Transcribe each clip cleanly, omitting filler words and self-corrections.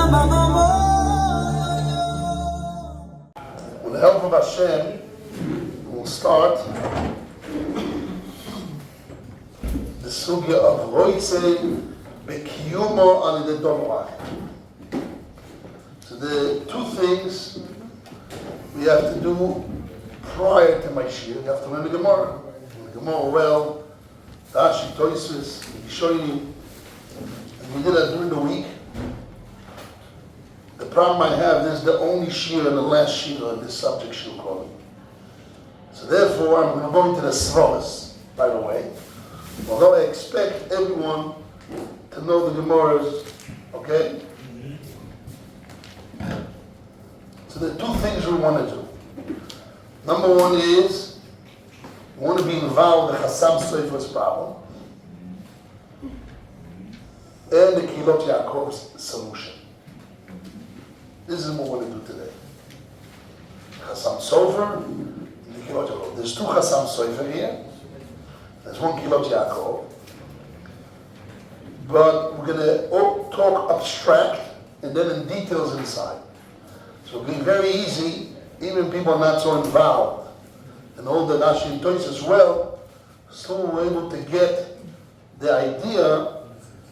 With the help of Hashem, we'll start the sugiya of roitze b'kiyumo al yedei Torah. So the two things we have to do prior to my shiur. You have to learn the Gemara. The Gemara well, Rashi, Tosfos, Rishonim, and we did that during the week. The problem I have, this is the only shiur and the last shiur on this subject, shiur calling. So therefore, I'm going to go into the Toras, by the way. Although I expect everyone to know the Gemaras, okay? So there are two things we want to do. Number one is, we want to be involved in the Chassam Sofer's problem and the Kilot Yaakov's solution. This is what we want to do today. Chassam Sofer and the Kilot Yaakov. There's two Chassam Sofer here. There's one Kilot Yaakov. But we're going to talk abstract and then in details inside. So it'll be very easy, even people are not so involved, and all the Rashi and Tosfos as well, still we're able to get the idea,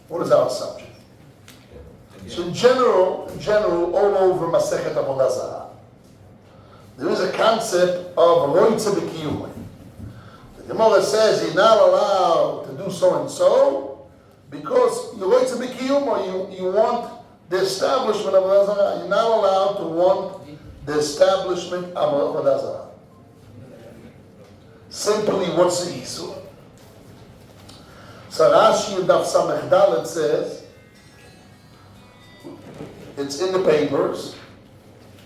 what is our subject? So in general, all over Maseches Avodah Zarah, there is a concept of roitze b'kiyum. The Gemara says you're not allowed to do so and so because you're roitze b'kiyum, or you want the establishment of Avodah Zarah. You're not allowed to want the establishment of Avodah Zarah. Simply, what's the issue? So Rashi in Daf Samech Dalet says, it's in the papers.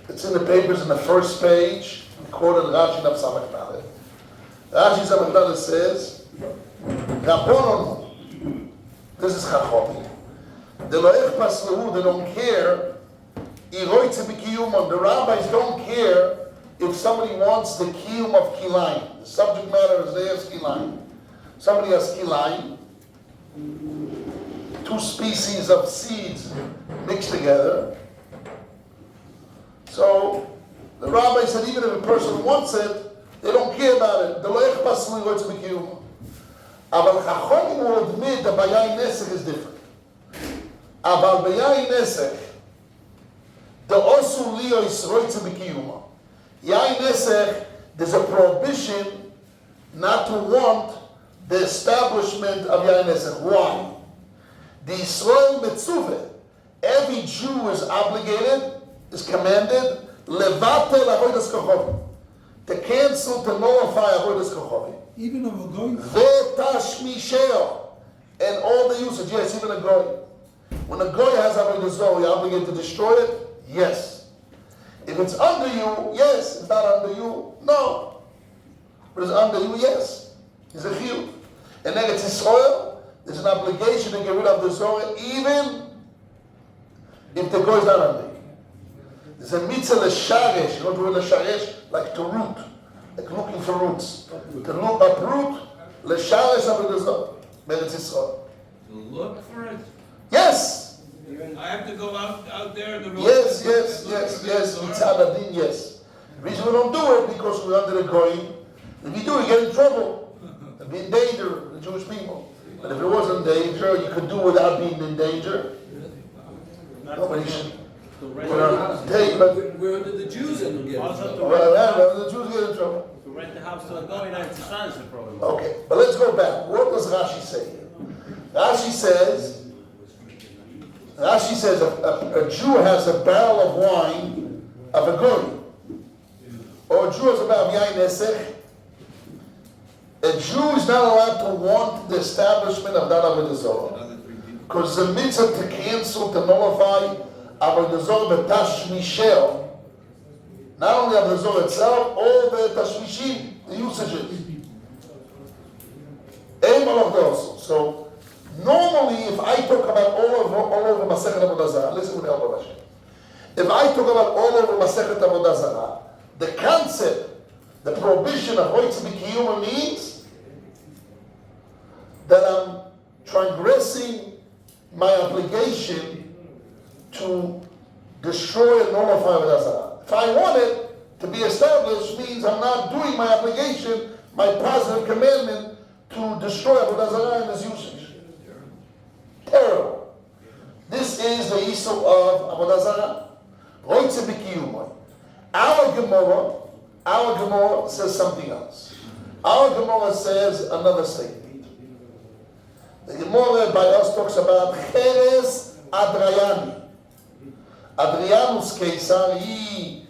It's in the papers in the first page. Quoted Rashi Daf Samech Dalet. Rashi Samech Dalet says, Rabbonon, this is Chachomim. They don't care. The rabbis don't care if somebody wants the kiyum of kilayim. The subject matter is there's kilayim. Somebody has kilayim, two species of seeds mixed together. So the rabbi said even if a person wants it, they don't care about it. But Chachomim will admit that Bayayin Nesek is different. Aval Bayayin Nesek, the Osu Leo is roitze b'kiyuma. Yayin Nesek, there's a prohibition not to want the establishment of Yayin Nesek. Why? The Yisrael Metzuve, every Jew is obligated, is commanded, levatel avodas kochovim, to cancel, to nullify avodas kochovim. Even of a goy? V'tashmisheo, and all the usage, yes, even a goy. When a goy has avodah zarah, you're obligated to destroy it? Yes. If it's under you, yes. It's not under you, no. But it's under you, yes. It's a chiyuv. And then it's Yisrael, there's an obligation to get rid of the zarah, even if the goy is not under you. There's a mitzvah l'sharesh, you don't do it l'sharesh, like to root, like looking for roots. To look uproot, l'sharesh avodah zarah, Meretz Yisrael. To look for it? Yes. I have to go out there in the road. Yes. Mitzadadin, yes. The reason we don't do it because we're under the goyim. If you do, you get in trouble. It'd be in danger, the Jewish people. But if it wasn't in danger, you could do without being in danger. Nobody should. Where did the Jews get in trouble? Well, the Jews get in trouble. To rent the house to a goy, it's a problem. Okay, but let's go back. What does Rashi say here? Rashi says a Jew has a barrel of wine of a goy, or a Jew has a barrel of yayin nesech. A Jew is not allowed to want the establishment of that avodah zarah, because the mitzvah to cancel, to nullify avodah zarah b'tashmishel, not only avodah zarah itself, all the tashmishim, the usages. So normally, if I talk about all over Masechet Avodah Zarah, listen with the help of Hashem. If I talk about all over Masechet Avodah Zarah, the concept, the prohibition of roitze b'kiyum means that I'm transgressing my obligation to destroy and nullify Avodah Zarah. If I want it to be established, means I'm not doing my obligation, my positive commandment to destroy Avodah Zarah and its usage. Terrible. This is the issue of Avodah Zarah. Roitze b'kiyumoy. Our Gemara says something else. Our Gemara says another statement. The Gemara by us talks about Cheres Adrayani. Adrianus Caesar, he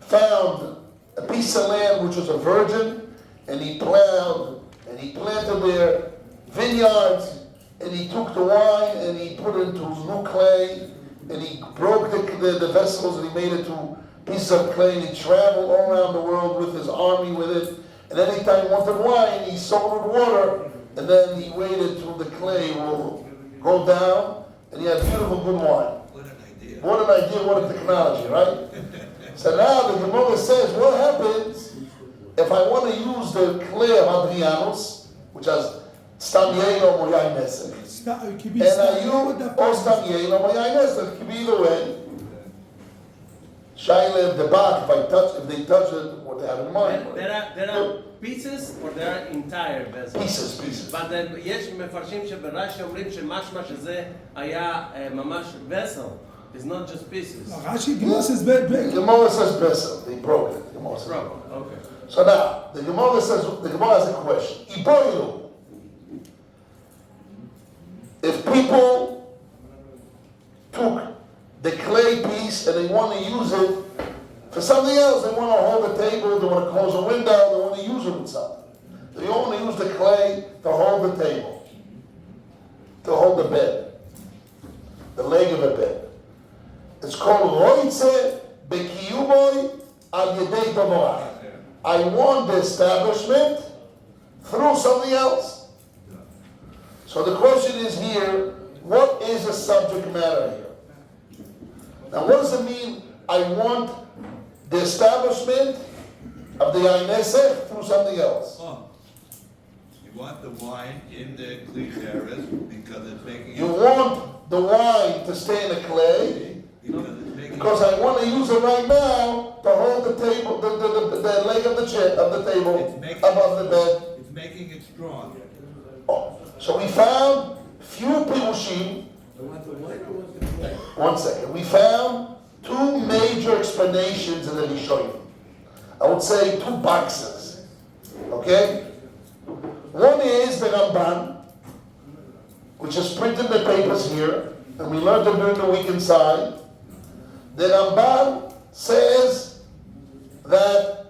found a piece of land which was a virgin, and he plowed, and he planted their vineyards, and he took the wine, and he put it into new clay, and he broke the vessels, and he made it to pieces of clay, and he traveled all around the world with his army with it, and anytime he wanted wine, he soaked it with water, and then he waited till the clay will go down, and he had beautiful good wine. What an idea, what a technology, right? So now the Gemara says, what happens if I want to use the clay of Adrianus, which has Stam Yeino Moyayin Nesek, and I use or Stam Yeino Moyayin Nesek, it can be either way. Shaila, the back, if they touch it, what they have in mind. There are pieces or there are entire vessels? Pieces. But then יש מפרשים שברש"י אומרים שמשמע שזה היה ממש vessel. It's not just pieces. Rashi says bad. The Gemara says vessel. They broke it. The Gemara says Broken. Okay. So now, the Gemara has a question. Iboilu. If people took the clay piece and they want to use it for something else, they want to hold the table, they want to close a window, they want to use it with something. They only use the clay to hold the table, to hold the bed, the leg of the bed. It's called Roitze B'Kiyumoy Al Yedei Tomorah. I want the establishment through something else. So the question is here, what is the subject matter here? Now what does it mean, I want the establishment of the Ainesech through something else? Oh. You want the wine in the clicheres because it's making You want the wine to stay in the clay because I want to use it right now to hold the table, the leg of the chair, of the table, above the bed. It's making it strong. Oh. So we found few pirushim. One second. We found two major explanations in the Rishonim. I would say two boxes. Okay? One is the Ramban, which is printed in the papers here, and we learned it during the week inside. The Ramban says that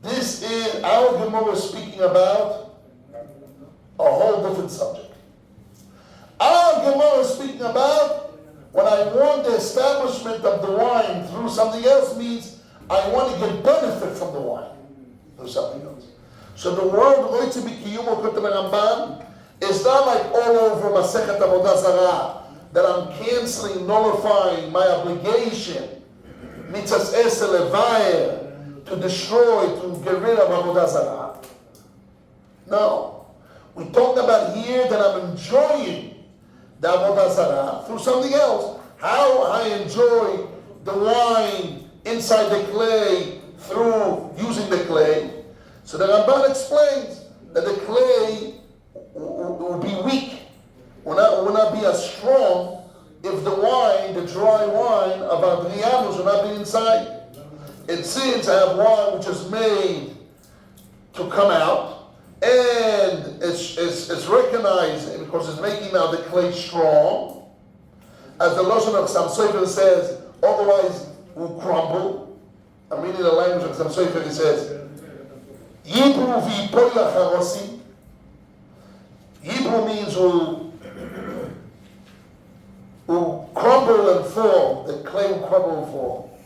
this is, our Gemara is speaking about a whole different subject. Our Gemara is speaking about when I want the establishment of the wine through something else means I want to get benefit from the wine through something else. So the word Roitze B'Kiyumo Kotem Ramban is not like all over Maseches Avodah Zarah that I'm canceling, nullifying my obligation, mitzvahs esel levayer, to destroy, to get rid of Avodah Zarah. No. We're talking about here that I'm enjoying the Avodah Zarah through something else. How I enjoy the wine inside the clay through using the clay. So the Ramban explains that the clay will be weak, will not be as strong if the wine, the dry wine of Adrianus will not be inside. And since I have wine which is made to come out, and it's recognized because it's making now the clay strong, as the Lashon of Chassam Sofer says, otherwise will crumble. I'm reading the language of Chassam Sofer, he says, Yibru v'yipol lacharosi. Yibru means will crumble and fall. The clay will crumble and fall.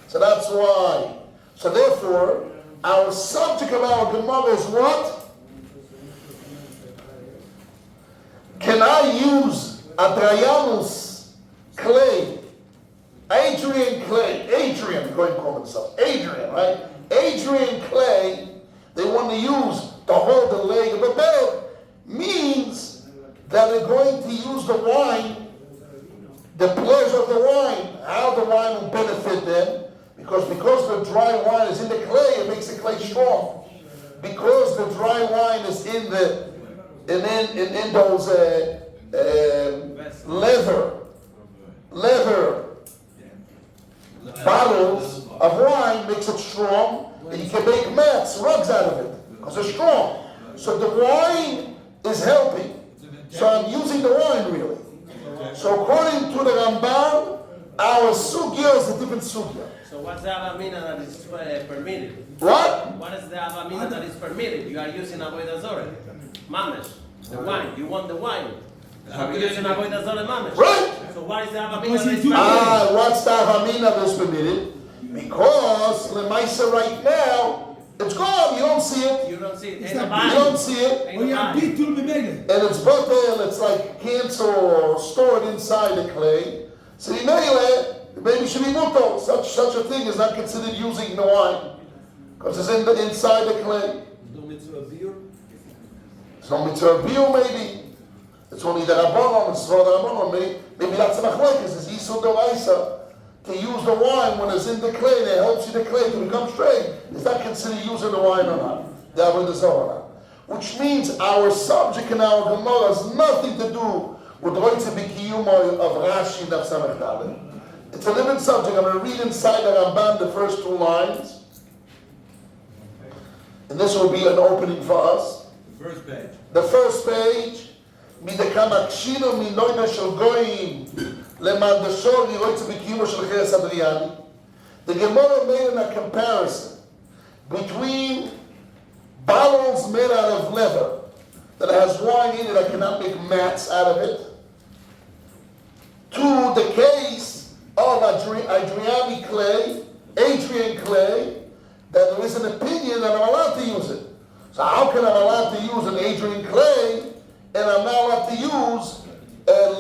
So that's why. So therefore, our subject of our Gemara is what? Can I use Adrianus clay? Adrian, going to call himself. Adrian, right? Adrian clay, they want to use to hold the leg of the bed, means that they're going to use the wine the pleasure of the wine, how the wine will benefit them, because the dry wine is in the clay, it makes the clay strong. Because the dry wine is in those leather bottles of wine, makes it strong, and you can make mats, rugs out of it, because it's strong. So the wine is helping. So I'm using the wine really. So according to the Ramban, our sugiya is a different sugiya. So what's the avamina that is permitted? What? What is the avamina that is permitted? You are using Avodah Zarah, mamesh, the wine. You want the wine. You're using Avodah Zarah mamesh. Right. So what is the avamina that is permitted? What's the avamina that's permitted? Because Lemaisa right now, it's gone. You don't see it. You don't see it. You don't see it. Ain't nobody. And it's butter, it's like cancer or stored inside the clay. So maybe should be muto. Such a thing is not considered using the wine. Because it's inside the clay. No mitzvah beer? It's no mitzvah beer maybe. It's only the Rabbanon, it's for the Rabbanon. Maybe that's the machlekes, it's Yisur Doraisa. To use the wine when it's in the clay, that helps you the clay to become straight. Is that considered using the wine or not? The Avodah Zarah. Which means our subject in our Gemara has nothing to do with Roitze B'Kiyum of Rashi and Samech Dalet. It's a different subject. I'm going to read inside the Ramban the first two lines. And this will be an opening for us. The first page. The first page. Midakamakshino minoida shel goyim. The Gemara made a comparison between bottles made out of leather that has wine in it, I cannot make mats out of it, to the case of Adrian clay, that there is an opinion that I'm allowed to use it. So how can I'm allowed to use an Adrian clay and I'm not allowed to use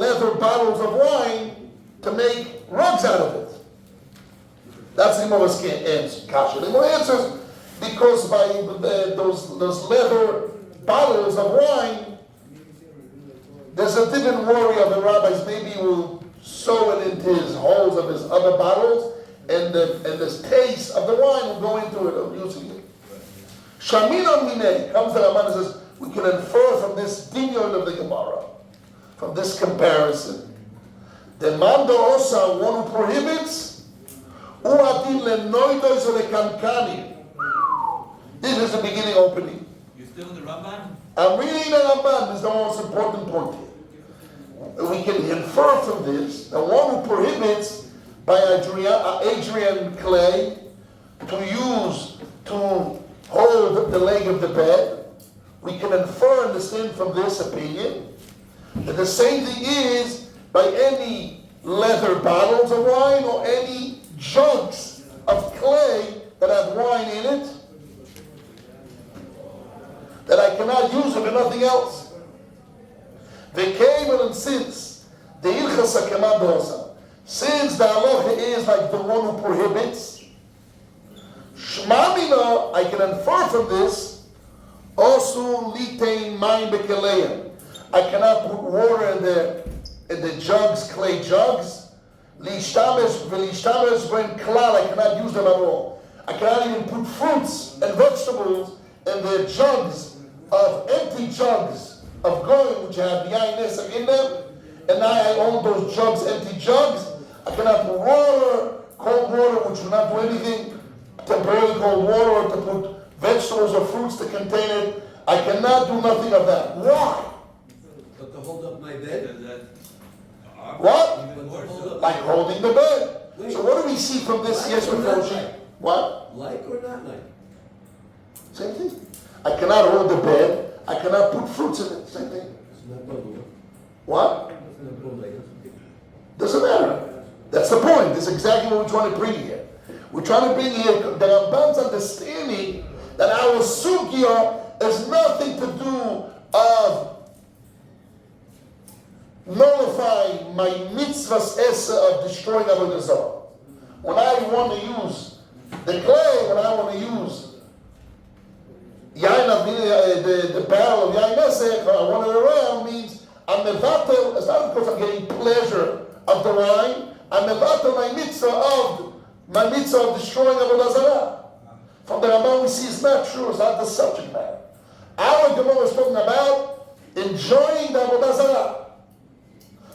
leather bottles of wine to make rugs out of it? That's the Gemara's answer. Kasha. The Gemara answers because by those leather bottles of wine, there's a different worry of the rabbis. Maybe he will sew it into his holes of his other bottles, and the taste of the wine will go into it of using it. Shamina Minei comes the Ramban and says we can infer from this dinyon of the Gemara, from this comparison. The mando osa, one who prohibits, this is the beginning opening. You still in the Ramban? I'm reading the Ramban. This is the most important point here. We can infer from this that one who prohibits by Adrian clay to hold the leg of the bed, we can infer and understand from this opinion that the same thing is by any leather bottles of wine or any jugs of clay that have wine in it, that I cannot use it for nothing else. They came and since the ilchas hakama dosa, since the halacha is like the one who prohibits, shmamina, I can infer from this, also litain mayim bekeleim. I cannot put water in the jugs, clay jugs. Lishtamesh ben klal, I cannot use them at all. I cannot even put fruits and vegetables in the jugs of empty jugs of goyim which have yain nesach in them. And now I own those jugs, empty jugs. I cannot put water, cold water, which will not do anything, temporarily cold water, or to put vegetables or fruits to contain it. I cannot do nothing of that. Why? But to hold up my bed? What? But to hold up Like holding the bed. Wait. So what do we see from this? Yes, Like or not Rav like? What? Like or not like? Same thing. I cannot hold the bed. I cannot put fruits in it. Same thing. It's not both. What? It's not both like this. Doesn't matter. That's the point. That's exactly what we're trying to bring here. We're trying to bring here the Ramban's understanding that our sugiya has nothing to do of nullifying my mitzvah's essa of destroying Avodah Zarah. When I want to use the clay, when I want to use the barrel of yain nesach, I want it around, means I'm mevatel. It's not because I'm getting pleasure of the wine, I'm mevatel my mitzvah of destroying Avodah Zarah. From the Ramban we see it's not true, it's not the subject matter. Our Gemara is talking about enjoying the Avodah Zarah.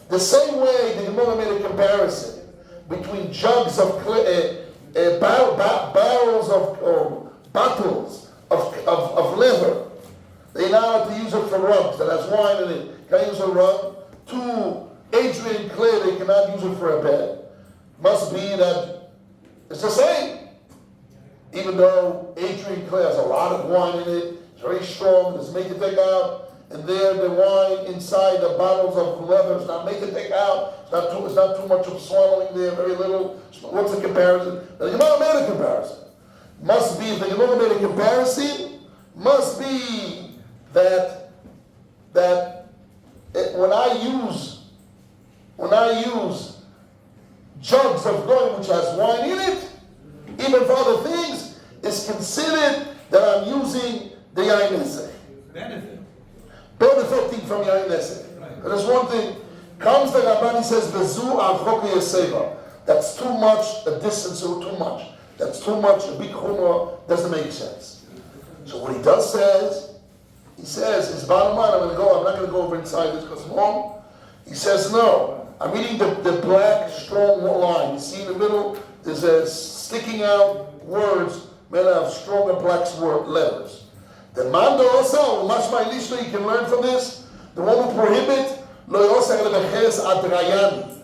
The same way the Gemara made a comparison between jugs of clay, barrels of bottles of leather. They're not allowed to use it for rugs that has wine in it. Can't use a rug. To Adrian clay, they cannot use it for a bed. Must be that it's the same. Even though Adrian clay has a lot of wine in it, it's very strong, it's make it take out. And there, the wine inside the bottles of leather is not make it take out. It's not too much of swallowing there, very little. What's the comparison? The Gemara made a comparison. Must be, if the Gemara made a comparison, must be that when I use jugs of wine which has wine in it, even for other things, it's considered that I'm using the yain nesek. Benefiting from yain nesek. Right. There's one thing. Comes the Rabbi, he says, "V'zu avroka yeseva." That's too much, a distance or too much. That's too much, a big chumrah, doesn't make sense. So what he does he says, his bottom line, I'm not going to go over inside this because it's long. He says, no, I'm reading the black, strong line. You see in the middle, there's a sticking out words made out of stronger black letters. The mando also, mashma ilishma, you can learn from this. The one who prohibit, lo yosar lebeches adrayani.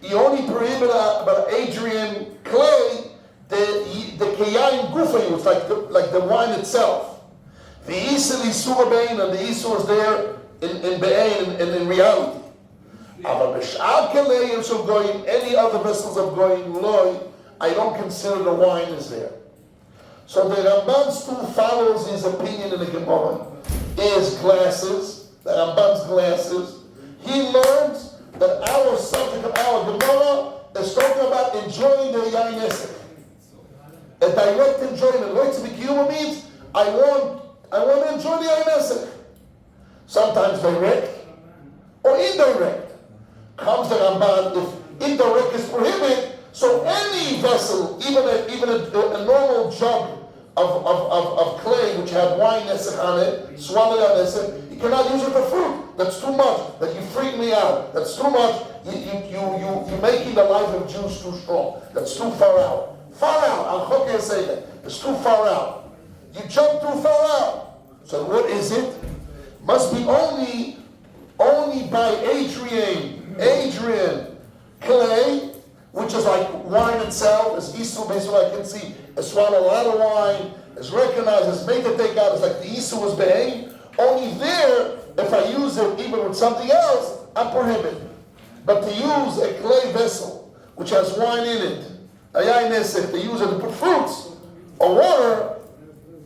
He only prohibit about Adrian clay, the keyayin gufa, it's like the wine itself. The Isur Isur Bein, and the Isur is there in Bein and in reality. Aber b'sh'ar kelayim shel goyim, any other vessels of goyim loy, I don't consider the wine is there. So the Ramban's too follows his opinion in the Gemara is glasses, the Ramban's glasses. He learns that our subject of our Gemara is talking about enjoying the yain nesek. A direct enjoyment. Lo yitzvah kiyuma means I want to enjoy the yain nesek. Sometimes direct or indirect. Comes the Ramban, if indirect is prohibited, so any vessel, even a normal jug of clay which had wine nesek on it, swallowed out nesek, you cannot use it for fruit. That's too much. That you freak me out. That's too much. You're making the life of Jews too strong. That's too far out. Far out. I'll can't say that. It's too far out. You jump too far out. So what is it? Must be only by Adrian clay, which is like wine itself, is Isur, basically I can see, I swallow a lot of wine, is recognized, is made to take out, it's like the Isur was being. Only there, if I use it even with something else, I'm prohibited. But to use a clay vessel, which has wine in it, a yain nesek, to use it to put fruits or water,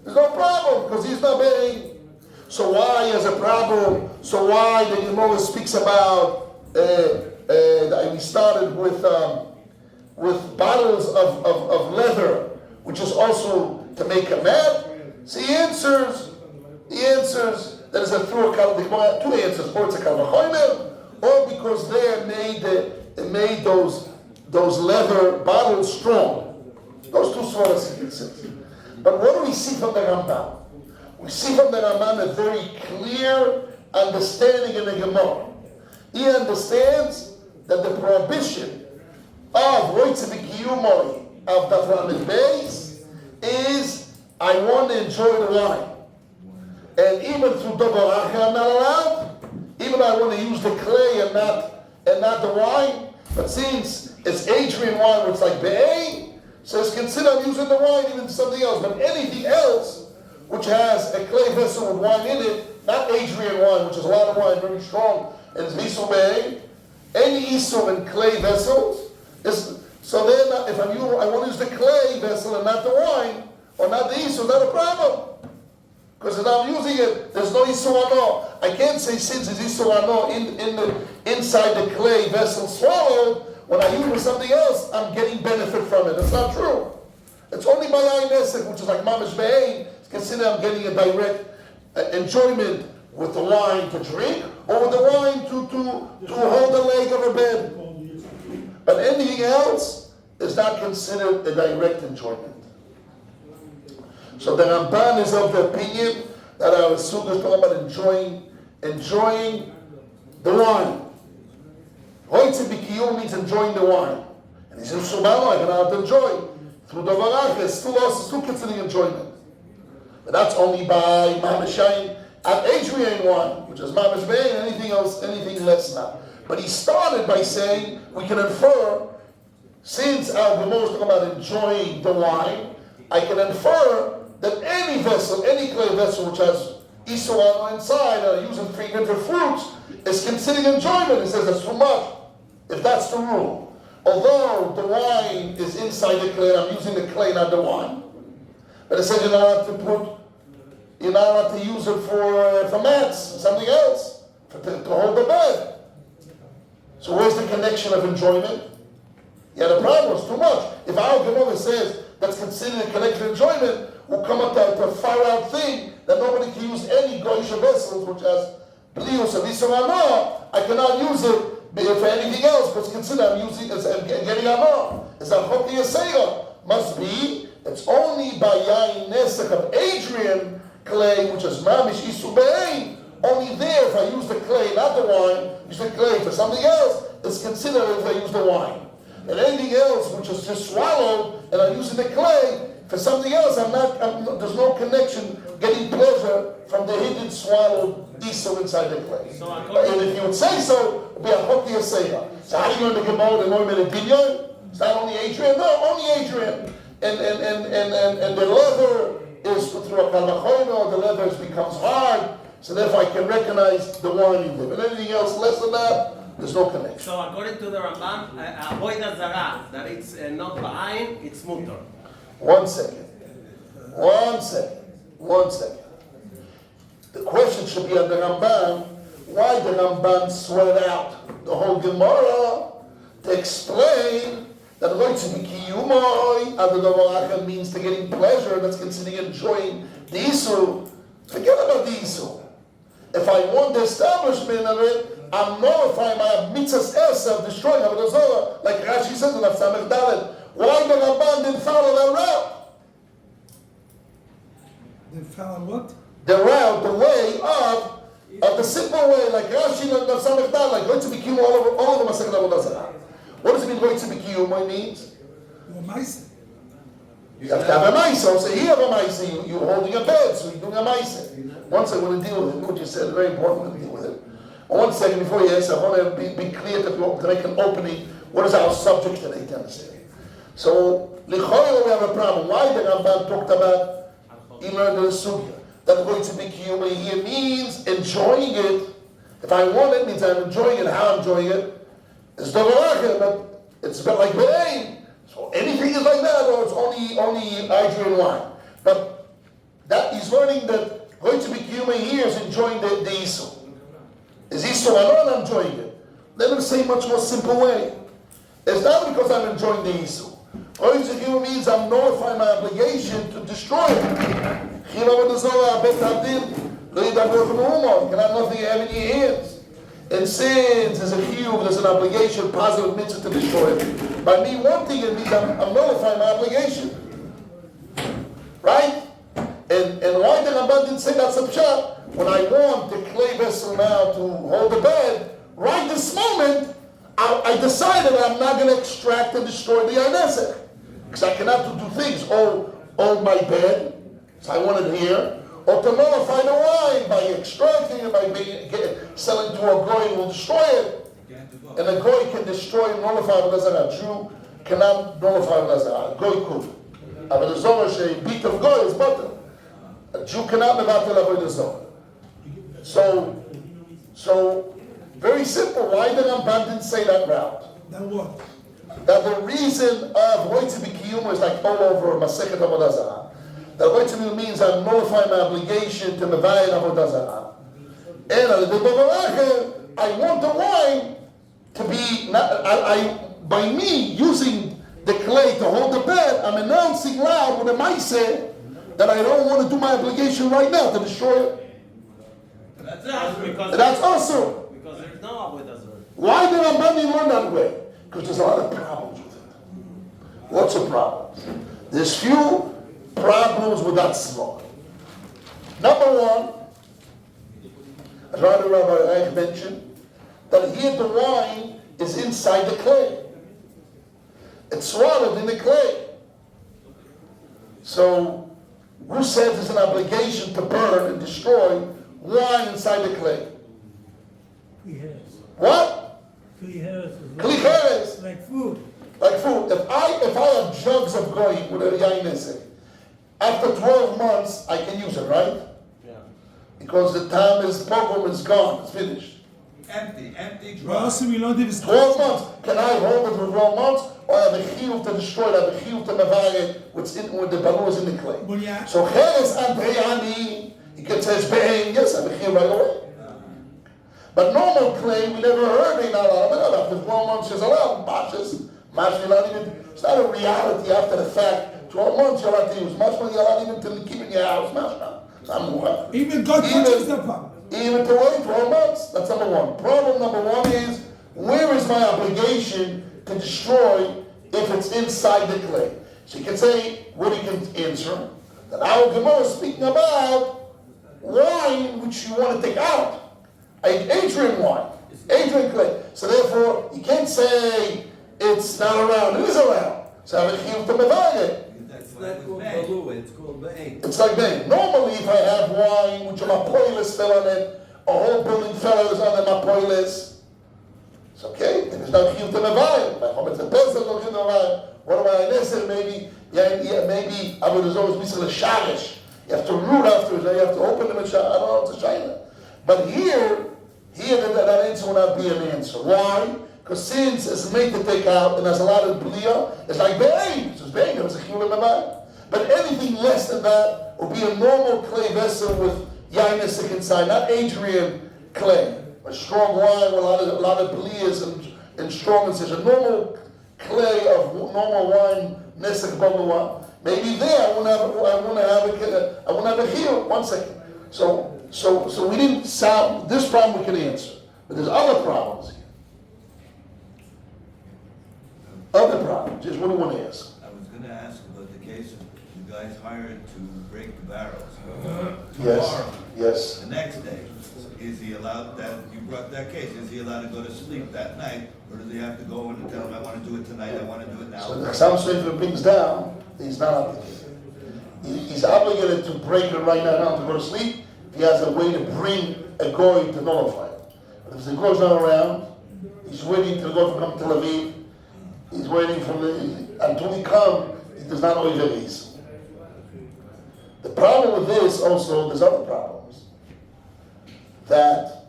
there's no problem, because he's not being. So why is a problem? So why the Gemara speaks about, we started with bottles of leather, which is also to make a mat. So he answers that is through the Gemara, two answers, or it's a kalvachomer, or because they made those leather bottles strong. Those two sources exist. But what do we see from the Ramban? We see from the Ramban a very clear understanding in the Gemara. He understands that the prohibition of Roitze V'Kiyumoi of Davram Beis is I want to enjoy the wine. And even through Dobar Acher I'm not allowed. Even though I want to use the clay and not the wine. But since it's Adrian wine, which is like Be'ei, so it's considered I'm using the wine even something else. But anything else which has a clay vessel with wine in it, not Adrian wine, which is a lot of wine, very strong, and it's Isur Be'ei, any Isur in clay vessels, so then if I want to use the clay vessel and not the wine, or not the Isur, not a problem. Because if I'm using it, there's no Isur Ano. I can't say since it's Isur Ano inside the clay vessel swallowed, when I use it with something else, I'm getting benefit from it. That's not true. It's only by yain nesek, which is like mamash be'ein, consider I'm getting a direct enjoyment with the wine to drink, or with the wine to hold the leg of a bed. But anything else is not considered a direct enjoyment. So the Ramban is of the opinion that our sugiya is talking about enjoying the wine. Hoitze b'kiyum means enjoying the wine. And he says, Subhano, I cannot enjoy. Through the varach, it's still considering enjoyment. But that's only by Mamashayim at Adrian wine, which is Mamash Bein, anything else, anything less now. But he started by saying, we can infer, since our Gemara is talking about enjoying the wine, I can infer that any vessel, any clay vessel which has Isur inside and using fragrant fruits is considered enjoyment. He says that's too much, if that's the rule. Although the wine is inside the clay, I'm using the clay, not the wine. But it says you're not allowed to use it for mats, something else, to hold the bed. So where's the connection of enjoyment? Yeah, the problem is too much. If our Gemara says that's considered a connection of enjoyment, we'll come up to a far-out thing that nobody can use any goyish vessels, which has plius of Isur Hana. I cannot use it for anything else, because consider I'm using it and getting Hana. It's a Chokhi Yasega. Must be, it's only by Yain Nesek of Adrian clay, which is Mamish Isur Bein. Only there, if I use the clay, not the wine, use the clay for something else, it's considered if I use the wine. And anything else which is just swallowed, and I'm using the clay for something else, there's no connection getting pleasure from the hidden swallowed Isur inside the clay. So And if you would say so, it would be a Chokhi Yasega. So how do you learn the Gemara and Noimel B'Iyun? It's not only Adrian, no, only Adrian. And the leather is through a kalvachoyme, or the leather becomes hard, so therefore I can recognize the wine in them. And anything else less than that, there's no connection. So according to the Ramban, Avodah Zarah, that it's not ba'ayin, it's mutar. One second. The question should be on the Ramban, why the Ramban sweat out the whole Gemara to explain that Adonai means to getting pleasure, that's considered enjoying the Isur. Forget about the Isur. If I want the establishment of it, I'm nullifying my mitzvahs of destroying Avodah Zarah, like Rashi says in Samech Dalet. Why the Ramban didn't follow that route? They follow what? The route, the way of the simple way, like Rashi and Samech Dalet, like going to be kiyum all of the Maseches Avodah Zarah. What does it mean going to be kiyum? It means you have to have a maisa. So here have a maisa. You're holding a bed, so you're doing a maisa. One second, I want to deal with it. What you said, very important to deal with it. One second before you answer, I want to be clear to make an opening. What is our subject today, to understand? So, lichoyah we have a problem. Why the Ramban talked about learned the sugiya? That going to be kiyum here means enjoying it. If I want it, means I'm enjoying it. How I'm enjoying it? It's dovarach, but it's a bit like bein. So anything is like that, or it's only Adrian wine. But that he's learning that going to be kiyum here is enjoying the Isur. Is Isur alone? I'm enjoying it. Let him say much more simple way. It's not because I'm enjoying the Isur. Going to kiyum means I'm nullifying my obligation to destroy it. You can have nothing you have in your hands. And since there's a chiyuv, there's an obligation, positive mitzvah to destroy it. By me wanting it means I'm nullifying my obligation. Right? And why the Ramban didn't say that's a pshat? When I want the clay vessel now to hold the bed, right this moment, I decided I'm not going to extract and destroy the Anesek. Because I cannot do things. Hold my bed, so I want it here. Or to nullify the wine by extracting it, by selling to a goy who will destroy it. And a goy can destroy and nullify Avodah Zarah. A Jew cannot nullify Avodah Zarah. A goy could. Avodah Zarah, a bit of goy is butter. A Jew cannot mevatel Avodah Zarah. So, very simple. Why the Ramban didn't say that route? Then what? That the reason of Hoitze b'Kiyum is like all over Maseches Avodah Zarah. That Hoitze means I'm nullifying my obligation to Mevayed Avodah Zarah. And I want the wine to be, by me using the clay to hold the bed, I'm announcing loud with a maaseh that I don't want to do my obligation right now to destroy it. That's also. Because there's no Avodah Zarah. Why did Ramban learn that way? Because there's a lot of lots of problems. There's few problems with that svara. Number one, as Rabbi mentioned, that here the wine is inside the clay. It's swallowed in the clay. So, who says it's an obligation to burn and destroy wine inside the clay? What? Klicheres. Like food. Like food. If I have jugs of goyim with a yain in it, after 12 months I can use it, right? Yeah. Because the time is pogrom is gone, it's finished. Empty, dry. Well, also we learned it 12 months. Can I hold it for 12 months? Or I have a chiyuv to destroy it, I have a chiyuv to mavare what's in with the balloons in the clay. Well, yeah. So cheres andreyani, you can say it's being, yes, I have a chiyuv right away. But normal clay, we never heard they not allowed. After 12 months, she's allowed. Mashma, not even, it's not a reality after the fact. 12 months you're allowed to use. Mashma, you're allowed even to keep in your house. Mashma. Even God touches the problem. Even to wait 12 months. That's number one. Problem number one is, where is my obligation to destroy if it's inside the clay? So you can say, what you can answer, that our Gemara is speaking about wine which you want to take out. Adrian wine, Adrian clay. So therefore, you can't say it's not around. It is around. So I have a chiyuv to mevayeh it. It's not called balua, it's called ba'ing. It's like that. Normally, if I have wine which a mapoilis fell on it, a whole building fell on the mapoilis, it's okay. There's no chiyuv to mevayeh. What do I listen? Maybe Avodah Zarah is a shalish. You have to root afterwards. You have to open them and I don't know. It's a shayla. But here that answer will not be an answer. Why? Because since it's made to take out and there's a lot of bliya, it's like bang. It's just bang. It was a chiyuv mevayeh. But anything less than that will be a normal clay vessel with yain nesek inside, not Adrian clay. A strong wine with a lot of bliyas and strongness. There's a normal clay of normal wine nesek balua. Maybe there I wouldn't have a chiyuv. 1 second. So we didn't solve this problem. We can answer, but there's other problems here. Other problems. Just what do you want to ask? I was gonna ask about the case of the guys hired to break the barrels. Yes. Tomorrow, Yes. the next day, is he allowed that, you brought that case, is he allowed to go to sleep that night? Or does he have to go in and tell him, I wanna do it tonight, I wanna do it now? So the Chassam Sofer brings down, he's not obligated. He's obligated to break it right now to go to sleep. He has a way to bring a goy to nullify it. But if the goy's not around, he's waiting to go to come to Tel Aviv. He's waiting until he comes. He does not know his. The problem with this also, there's other problems. That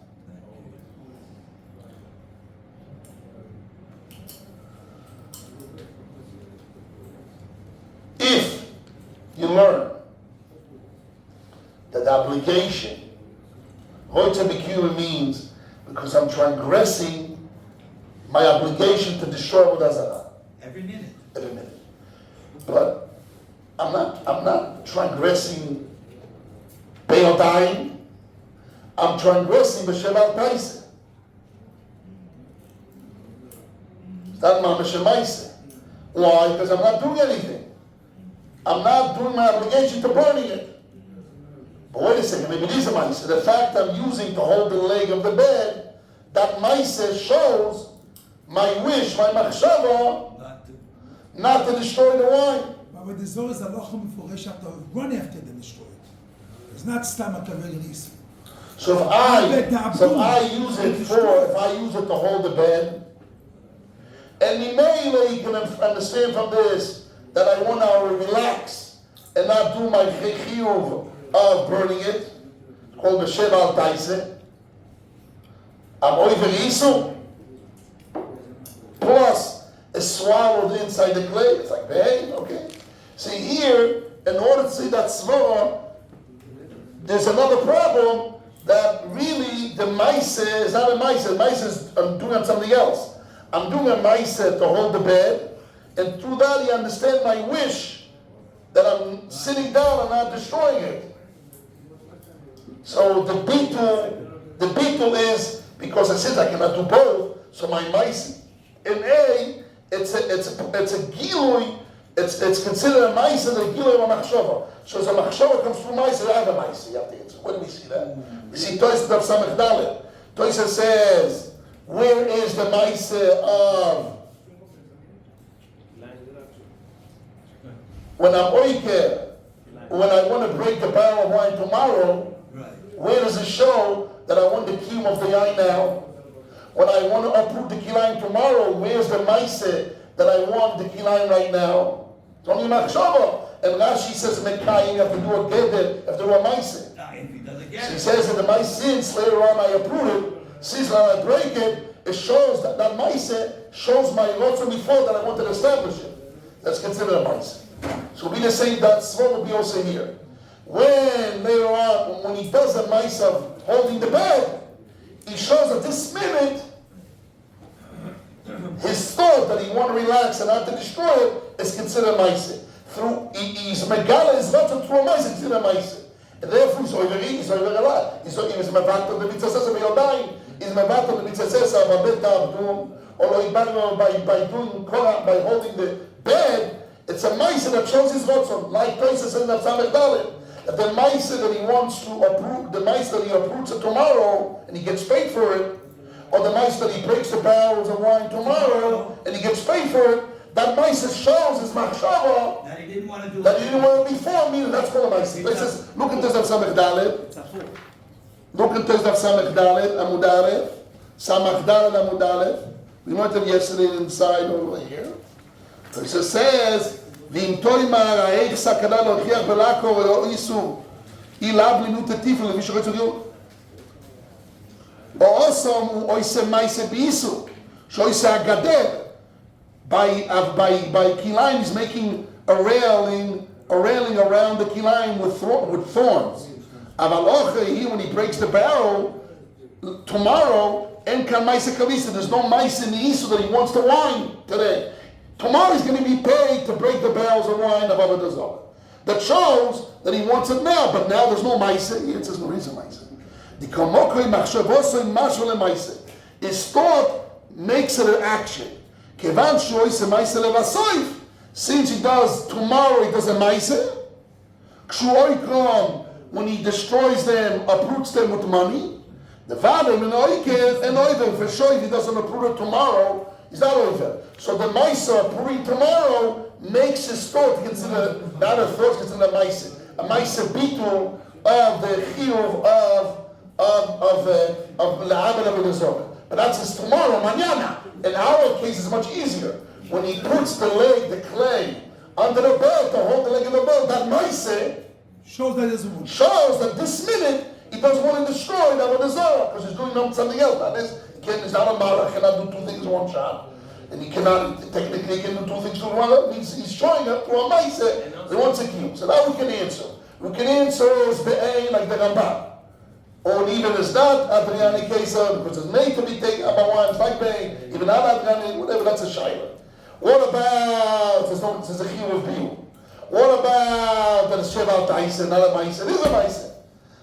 if you learn that the obligation, Hoyta B'Kiyum means because I'm transgressing my obligation to destroy Avodah Zarah. Every minute. Every minute. But I'm not transgressing Be'odayim. I'm transgressing B'Shemal Taisa. It's not Mamash Maisa. Why? Because I'm not doing anything. I'm not doing my obligation to burning it. But wait a second, maybe it is a Maisa. The fact I'm using to hold the leg of the bed, that Maisa shows my wish, my machshava, not to destroy the wine. But with the Zohar is halacha mefurash, you have to run after them, destroy it. It's not stam akaveris. So if I use it to hold the bed, and Mimele, you can understand from this that I want to relax and not do my chiyuv of burning it, called b'shem al taise. I'm oiver isu. Plus, it's swallowed inside the clay. It's like, hey, okay. See here, in order to see that svara, there's another problem that really the maise is not a maise. The maise is I'm doing something else. I'm doing a maise to hold the bed, and through that you understand my wish that I'm sitting down and not destroying it. So the beetle is because it says I cannot do both. So my maise in A, it's a gilui it's considered a ma'isa that gilui a machshava. So as a machshava comes through ma'isa, I have a ma'isa. You have to answer. Where do we see that? We see Toys Daf Samech Dalet. Toys says, where is the ma'isa of when I'm oiker, when I want to break the barrel of wine tomorrow? Right. Where does it show that I want the kiyum of the yain now? When I want to uproot the kilayim tomorrow, where's the ma'aseh that I want the kilayim right now? It's only machshava. And Rashi says, Mekayim, you have to do a geder, you have to do a ma'aseh. If he doesn't get She it. says that the ma'aseh, since later on I uproot it, since when I break it, it shows that that ma'aseh shows my rotzah before that I want to establish it. That's considered a ma'aseh. So we just saying that Svor will be also here. When later on, when he does the ma'aseh of holding the bed, he shows at this minute his thought that he want to relax and not to destroy it is considered ma'aseh. Through he's megala is not through a ma'aseh, considered ma'aseh. And therefore he's over he's over a lot. He's mevatel the mitzvah says b'yodayim. He's mevatel the mitzvah says b'bet ta'abdum or by holding the bed. It's a ma'aseh that shows his rotzon, like places in the Samech Dalet. That the ma'aseh that he wants to approve, the ma'aseh that he approves it tomorrow and he gets paid for it, or the ma'aseh that he breaks the barrels of wine tomorrow and he gets paid for it, that ma'aseh shows his machshava That he didn't want to do that he didn't want it before, meaning that's called a ma'aseh. It says, look at this of Samech Dalet. Look at this of Samech Dalet, Amud Aleph. Samech Dalet, Amud Aleph. We went to yesterday inside over here. So it says, ואם תוימה איך סכנה להוכיח בלעקו ולא איסור אילב לינות הטיפל למי שרצו להיות או אוסם הוא עושה מייסה באיסור שעושה הגדר by kilayim he's making a railing around the kilayim with thorns אבל אוכי when he breaks the barrel tomorrow אין כאן מייסה כליסה there's no מייסה in the איסור that he wants to wine today. Tomorrow he's going to be paid to break the barrels of wine of Avodah Zarah. That shows that he wants it now, but now there's no ma'aseh. He answers no reason ma'aseh. The komokoi machshavosoi mashvele ma'aseh. His thought makes it an action. Kevan shoyse ma'aseh levasoif. Since he does tomorrow, he does a ma'aseh. Kshuoikron, when he destroys them, uproots them with money. The vadim and oikev and oiver. For sure, if he doesn't uproot it tomorrow, he's not over. So the Maisa proving tomorrow makes his thought consider not a thought, consider a Maisa. A Maisa bitul of the chiyuv of La'amad Avodah Zarah. But that's his tomorrow, mañana. In our case, it's much easier. When he puts the clay, under the bed to hold the leg of the bed, that Maisa shows that there's a wound. shows that this minute he doesn't want to destroy the Avodah Zarah because he's doing something else. That is, he's not a malach, cannot do two things in one shot. And he cannot, technically, he can do two things in one. He's showing up through a ma'aseh. He wants a kiyum. So now we can answer. We can answer as be'ein, like the Rabbi. Or even as not, Adriani Kesa, because it's made to be taken about wine, it's like be'ein. Even not Adriani, whatever, that's a shayla. What about, there's a chiyum of B'Iyun. What about that it's Sheva Ta'isa, not a ma'aseh? It is a ma'aseh.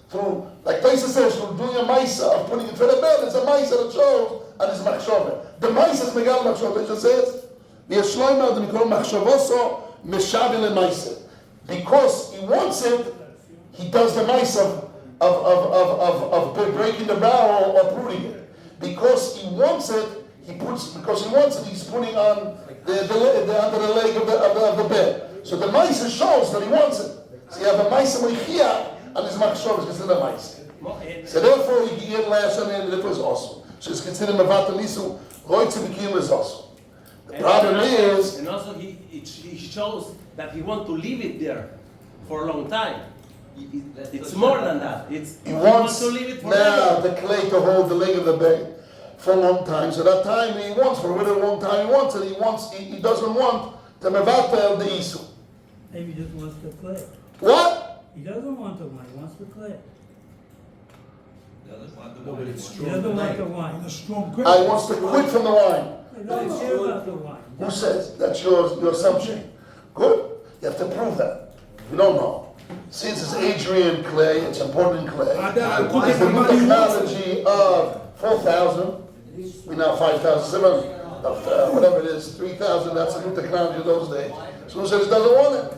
Through, like Taisa says, through doing a ma'aseh of putting it for the bed, it's a ma'aseh that shows and his machshava. The ma'aseh is megal machshava. It just says, "V'yeshloim ad mikol machshavoso meshavi le'ma'aseh." Because he wants it, he does the ma'aseh of breaking the barrel or uprooting it. Because he wants it, he's putting on under the leg of the bed. So the ma'aseh shows that he wants it. So you have a ma'aseh moichia and his machshava is considered a ma'aseh. So therefore, he can get last and it was also. So it's considered mevatel isu. Roitze b'kiyum is also. The problem is, and also he shows that he wants to leave it there for a long time. It's more than that. he wants to leave it now forever. the clay to hold the leg of the bed for a long time. So that time he wants, for a really long time he wants it. He doesn't want to mevatel the isu. Maybe he just wants the clay. What? He doesn't want the wine, he wants the clay. Doesn't want the No, but wine. it's He strong. doesn't want the And wine. a strong grip. I wants to quit from the wine. He doesn't care about the wine. Who says? That's your assumption. Good. You have to prove that. We don't know. Since it's Adrian clay, it's important clay. Put With the new everybody wants it. technology of 4,000, we now 5,700. whatever it is, 3,000, that's a new technology of those days. So he says, doesn't want it.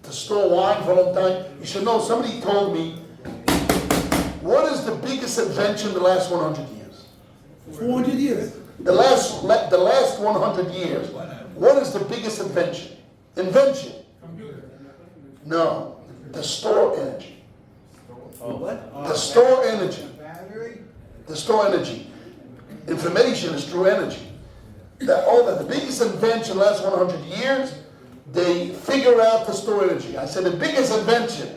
To store wine for a long time. You should know, somebody told me, what is the biggest invention in the last 100 years? 400 years. The last 100 years. What is the biggest invention? Invention. No. To store energy. To store energy. To store energy. Information is true energy. The biggest invention in the last 100 years, they figure out to store energy. I said the biggest invention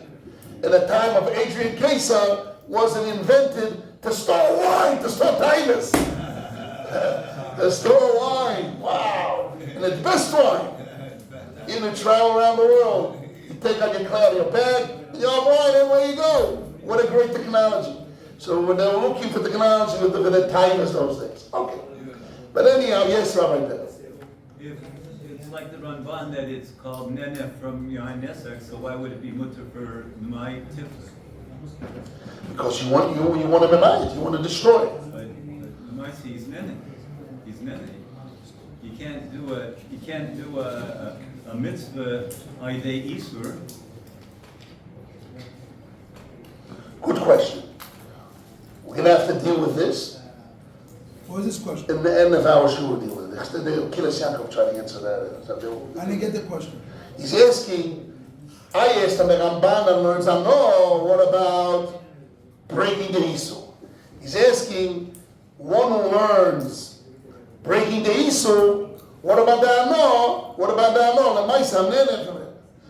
in the time of Adrian Kesar was invented to store wine, to store Titus. To store wine. Wow. And the best wine. You can travel around the world. You take out your bag, and you have wine everywhere you go. What a great technology. So when they were looking for technology, they looked at the Titus those days. Okay. But anyhow, yes, Rabbi Ben. It's like the Ramban that it's called Nene from Yain Nesek, so why would it be mutter for my tifler? Because you want to memorize, you want to destroy it. But Maisi is Nene. He's Nene. You can't do a mitzvah Aidei Isur. Good question. We're going to have to deal with this. What is this question? In the end of our shul, we'll deal with it. The Kilas Yaakov trying to answer that. I didn't get the question. He's asking, I asked him, the Ramban and learns, no, what about breaking the Isur? He's asking, one who learns breaking the Isur, what about the Ano? What about the Ano? I'm nene from it.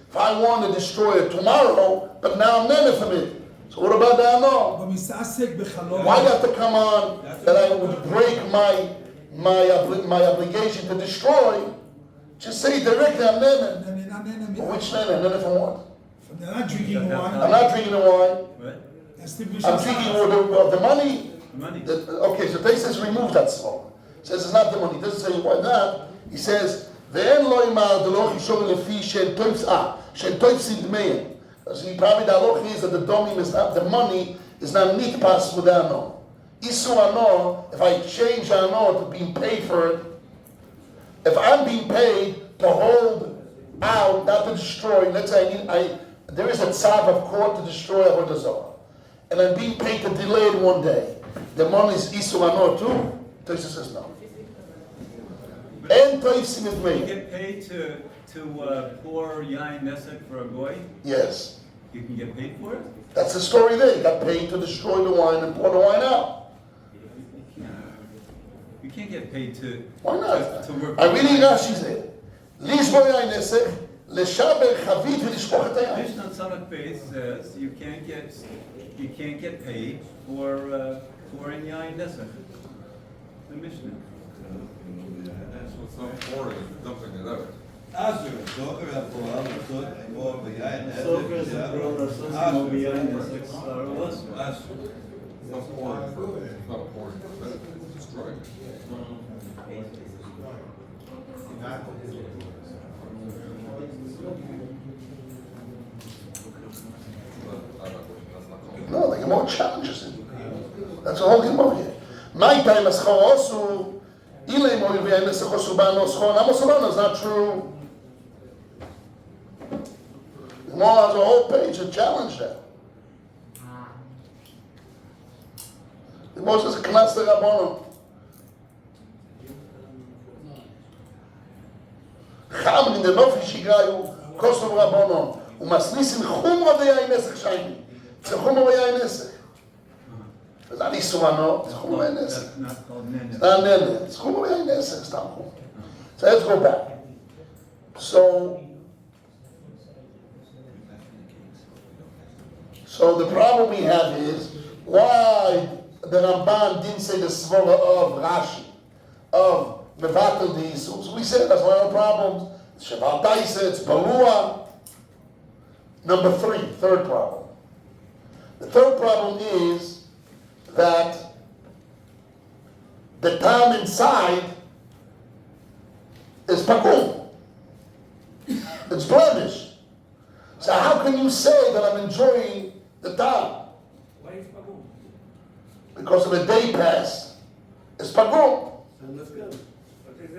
If I want to destroy it tomorrow, but now I'm nene from it. So what about the Ano? Why do you have to come on that I would break my obligation to destroy? Just say directly, I'm nene. Which nene? Nene from what? They're not drinking wine. I'm not drinking the wine. What? I'm drinking of the money. Money. Okay, so they says remove that smoke. Says it's not the money. He doesn't say why not. He says ve'en lo imar de lo chishon lefi shen toifsid meim. So probably the halach is that the domim is not, the money is not nitpas with the ano. Isu ano, if I change ano to being paid for it, if I'm being paid to hold out, not to destroy, let's say there is a tzav of court to destroy Avodah Zarah, and I'm being paid to delay it one day, the money is isu ano too? Tosis says no. And toisim is You made. get paid to pour Yain Nesek for a goy? Yes. You can get paid for it? That's the story there. You got paid to destroy the wine and pour the wine out. You can't get paid to... Why not? To work... I'm reading Rashi's there. Lishbo yain nesech, leshaber chavit v'lishpoch et hayayin. Mishnah Tzadok Beis says you can't get paid for pouring Yain Nesek. The Mishnah. It's not pouring, it's dumping it out. Asur, Sofer HaPo'al, Asur, Emor, B'Yayin, Sofer is a girl that says no Yain Nesek Star was. Asur. It's not pouring for, it's not pouring for that, it's destroying it. No, the Gemara challenges it. That's the whole Gemara here. My time as chaosu, ilay moil v'yayin nesech osubano schon. Amosubano is not true. The Gemara has a whole page to challenge that. The Gemara says, "Knas the Rabbanon." Cham in the nofi shigayu kosov Rabbanon umasnisin chumra v'yayin nesech shayni. It's a chumra v'yayin nesech. It's not isuvano. It's chumra v'yayin nesech. That's not called Nene. It's not nene. It's chumra v'yayin nesech. It's not chumra. So let's go back. So the problem we have is why the Ramban didn't say the svola of Rashi, of Mevatel the Yisur. So we said that's one of the problems. Sheval Taisa, it's Barua. Number 3, third problem. The third problem is that the tam inside is pagum. It's blemished. So how can you say that I'm enjoying the tam? Why is pagum? Because of a day pass. It's pagum. But is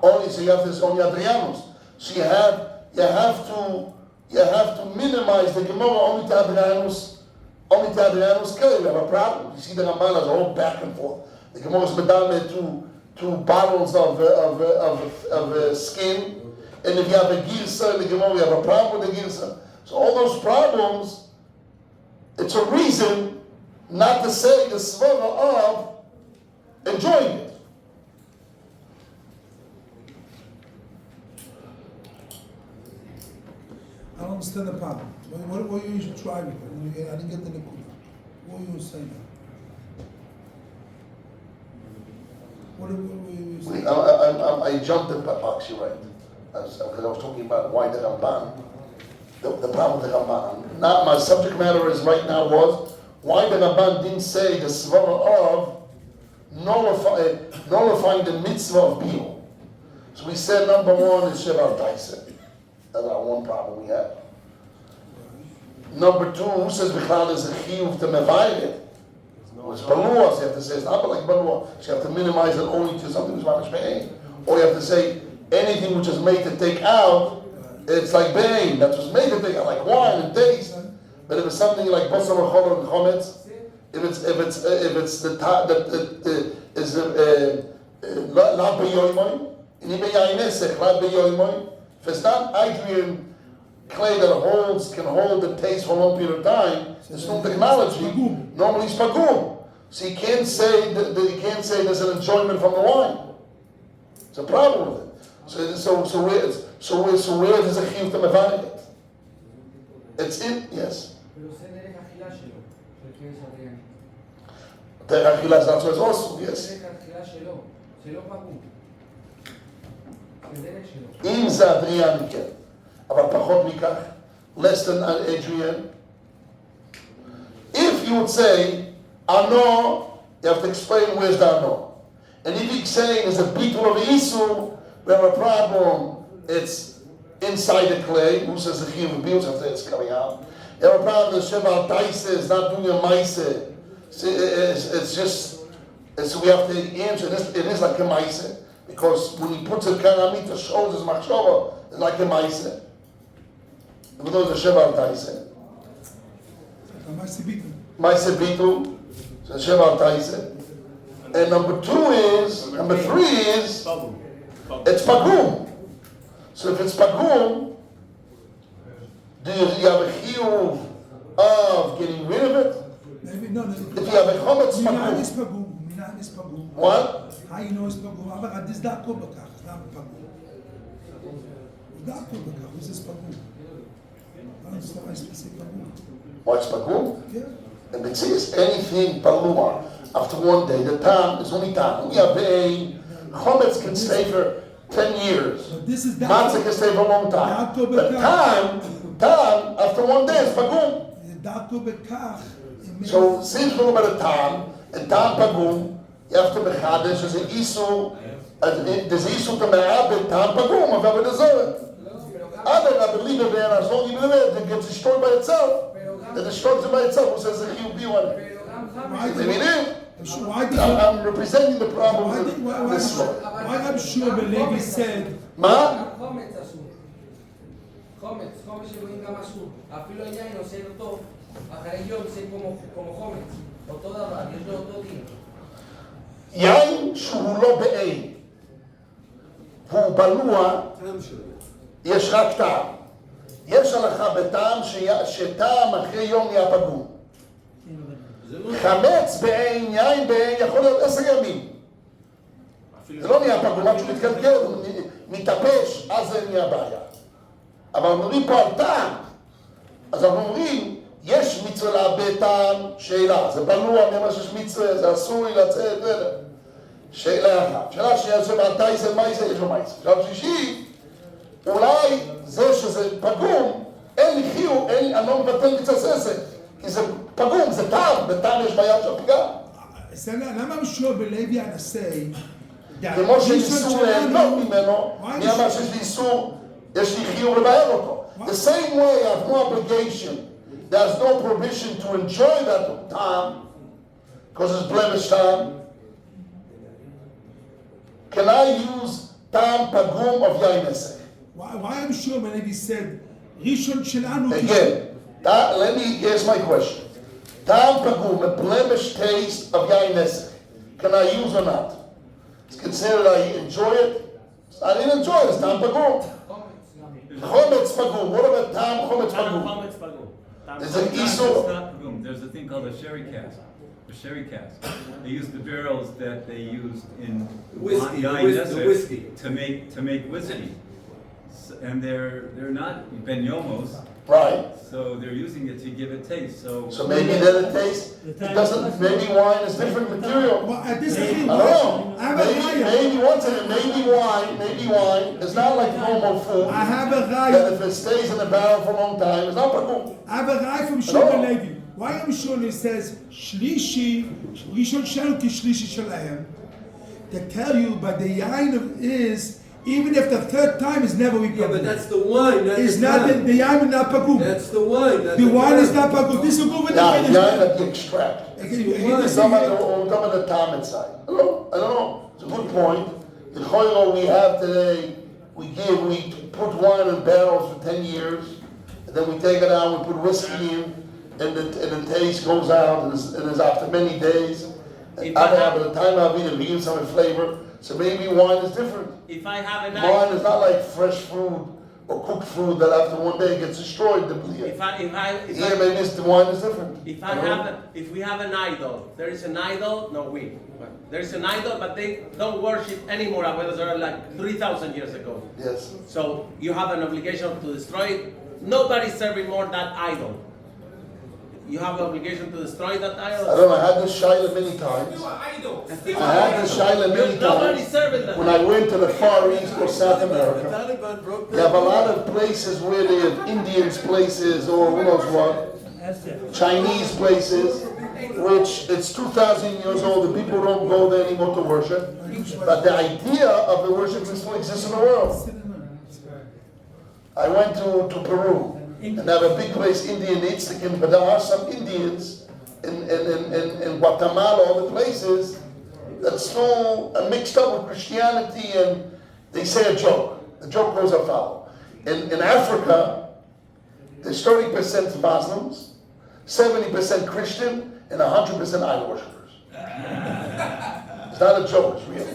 Only so you have this only Adrianos. So you have to minimize the Gemara only to Adrianos. Only to Adrianos kill. You have a problem. You see the Ramban has a whole back and forth. The Gemara is medaled two bottles of skin, and if you have a girsa in the Gemara, you have a problem with the girsa. So all those problems, it's a reason not to say the svara of enjoying it. I don't understand the problem. What you should try with it? I didn't get the nikuda. What were you saying? What were you saying? I jumped the box, you're right. Because I was talking about why the Ramban, the problem with the Ramban. Not my subject matter is right now was why the Ramban didn't say the svara of nullifying the mitzvah of B'Iyun. So we said number one is Shevar Taisa. That's our one problem we have. Number two, who says Bichlal is a chiyuv to mevayir it? It's balua, so you have to say it's not like balua. So you have to minimize it only to something that's mamish be'ein. Or you have to say anything which is made to take out, it's like be'ein. That's what's made to take out, like wine and taste. But if it's something like basar v'chomer and chometz, if it's the is la be'yoymoy, in ibeyayinesech la be'yoymoy. If it's not Adrian clay that can hold the taste for a long period of time, there's no technology. Normally it's pagum. So you can't say there's an enjoyment from the wine. It's a problem with it. So where is a chiyuv to mevarik it? It's in, yes. Derech achila is also also, yes. אם זה אדריאן מכן, אבל פחות מכך, less than Adrian. If you would say, ano, you have to explain where's the ano. And if you're saying there's a beetle of Isu, we have a problem, it's inside the clay, who says the chiyuv of B'Iyun, so it's coming out. You have a problem, the Shevar Taisa is not doing a maise. It's just, we have to answer, it is like a maise. Because when he puts a karamita, shows his machshava, it's like a maise. Even though it's a Shevar Taisa. Maise bitu, so Shevar Taisa. And number three is, it's pagum. So if it's pagum, do you have a chiyuv of getting rid of it? Maybe no. If you have a chometz pagum. What? How you know it's pagum? Aber this da'ko b'kach, it's not pagum. Da'ko b'kach, this is pagum. I don't understand why it's pagum. What's pagum? Yeah. And it says anything paluma after one day. The time is only time. We have a chometz can stay for 10 years. Matzah can stay for a long time. But time after one day is pagum. So since we're about a time and time pagum. You have to mechadish, there's an isu, there's isu to me'abed, tam pagum, of Avodah Zarah. Other, I believe it, and as long as you believe it, it gets destroyed by itself. It destroys it by itself, who says the chiyuv B'Iyun. I'm representing the problem with this one. Why Rabbi Shua ben Levi said, מה? חומץ שרואים גם משהו, אפילו העניין עושה לו טוב, אחרי יום זה כמו חומץ, אותו דבר, יש לו אותו דין. יין שהוא לא בעין, והוא בלוע, יש רק טעם. יש הלכה בטעם שטעם אחרי יום נהיה פגום. חמץ בעין, יין בעין, יכול להיות 10 ימים. זה לא נהיה פגום, עד שהוא מתקלקל, מתאפש, אז זה נהיה בעיה. אבל אומרים פה על טעם, אז אנחנו אומרים, יש מצווה לאבד טעם, שאלה, זה בלוע, ממה שיש מצווה, זה אסור לי לצאת, שאלה אחת. שאלה שנייה, זה מתי זה, מה זה, יש לו מה זה. שאלה שלישית, אולי זה שזה פגום, אין לי חיוב, אני לא מבטל קצת עסק, כי זה פגום, זה טעם, בטעם יש בעיה של פגם. למה משוע בלוי הנשאי, כמו שאיסור ליהנות ממנו, מי אמר שיש לי איסור, יש לי חיוב לבאר אותו. The same way I have no obligation, there's no prohibition to enjoy that time, because it's blemished time. can I use tam pagum of yain nesek? Why I'm sure when he said, Rishon Shelanu Again, here's my question. Tam pagum, a blemished taste of yain nesek, can I use or not? It's considered I enjoy it. I didn't enjoy it, it's tam pagum. Chometz pagum, what about tam chometz pagum? There's an isur. There's a thing called a sherry cask. A sherry cask. They use the barrels that they used in Whiskey, yain the nesek whiskey. to make whiskey. And they're not ben yomos, Right. so they're using it to give it taste. So Maybe then it tastes, it doesn't, maybe wine is different material. Well, this is I don't know. I have a raya. Maybe one second, maybe wine is not like normal food. I have a That raya. if it stays in the barrel for a long time, it's not pagum. I have a raya from Shimon Levi. Why am sure it says Shlishi, Rishon Shelanu ki Shlishi Shalahem? They tell you, but the yain is even if the third time is never we Yeah, but that's the wine. That's it's the not the, time. the yain is not pagum. That's the wine. That's The wine is time. not pagum. This will go with Now, the yain finish. that you extract. Again, Some of the tam inside. I don't know. It's a good point. The choilo we have today, we put wine in barrels for 10 years, and then we take it out, we put whiskey in, and the taste goes out, and it's after many days. And by the time I've eaten, we give some flavor. So maybe wine is different. If I have an Wine is not like fresh fruit or cooked fruit that after one day gets destroyed. Here, maybe the wine is different. If we have an idol, there is an idol. No, there is an idol, but they don't worship anymore. Avodah Zarah like 3,000 years ago. Yes. So you have an obligation to destroy it. Nobody's serving more that idol. You have an obligation to destroy that idol. I don't know. I had this shaila many times. I had this shaila many Nobody's times. serving that. When I went to the Far East or South America, Taliban broke they have a lot of places where they have Indians places or who knows what, That's it. Chinese places, which it's 2,000 years old. The people don't go there anymore to worship. But the idea of the worship still exists in the world. I went to Peru. And they have a big place, Indian Itztikin, but there are some Indians in Guatemala, all the places, that still are mixed up with Christianity, and they say a joke. The joke goes as follows. In Africa, there's 30% Muslims, 70% Christian, and 100% idol worshippers. It's not a joke, it's real.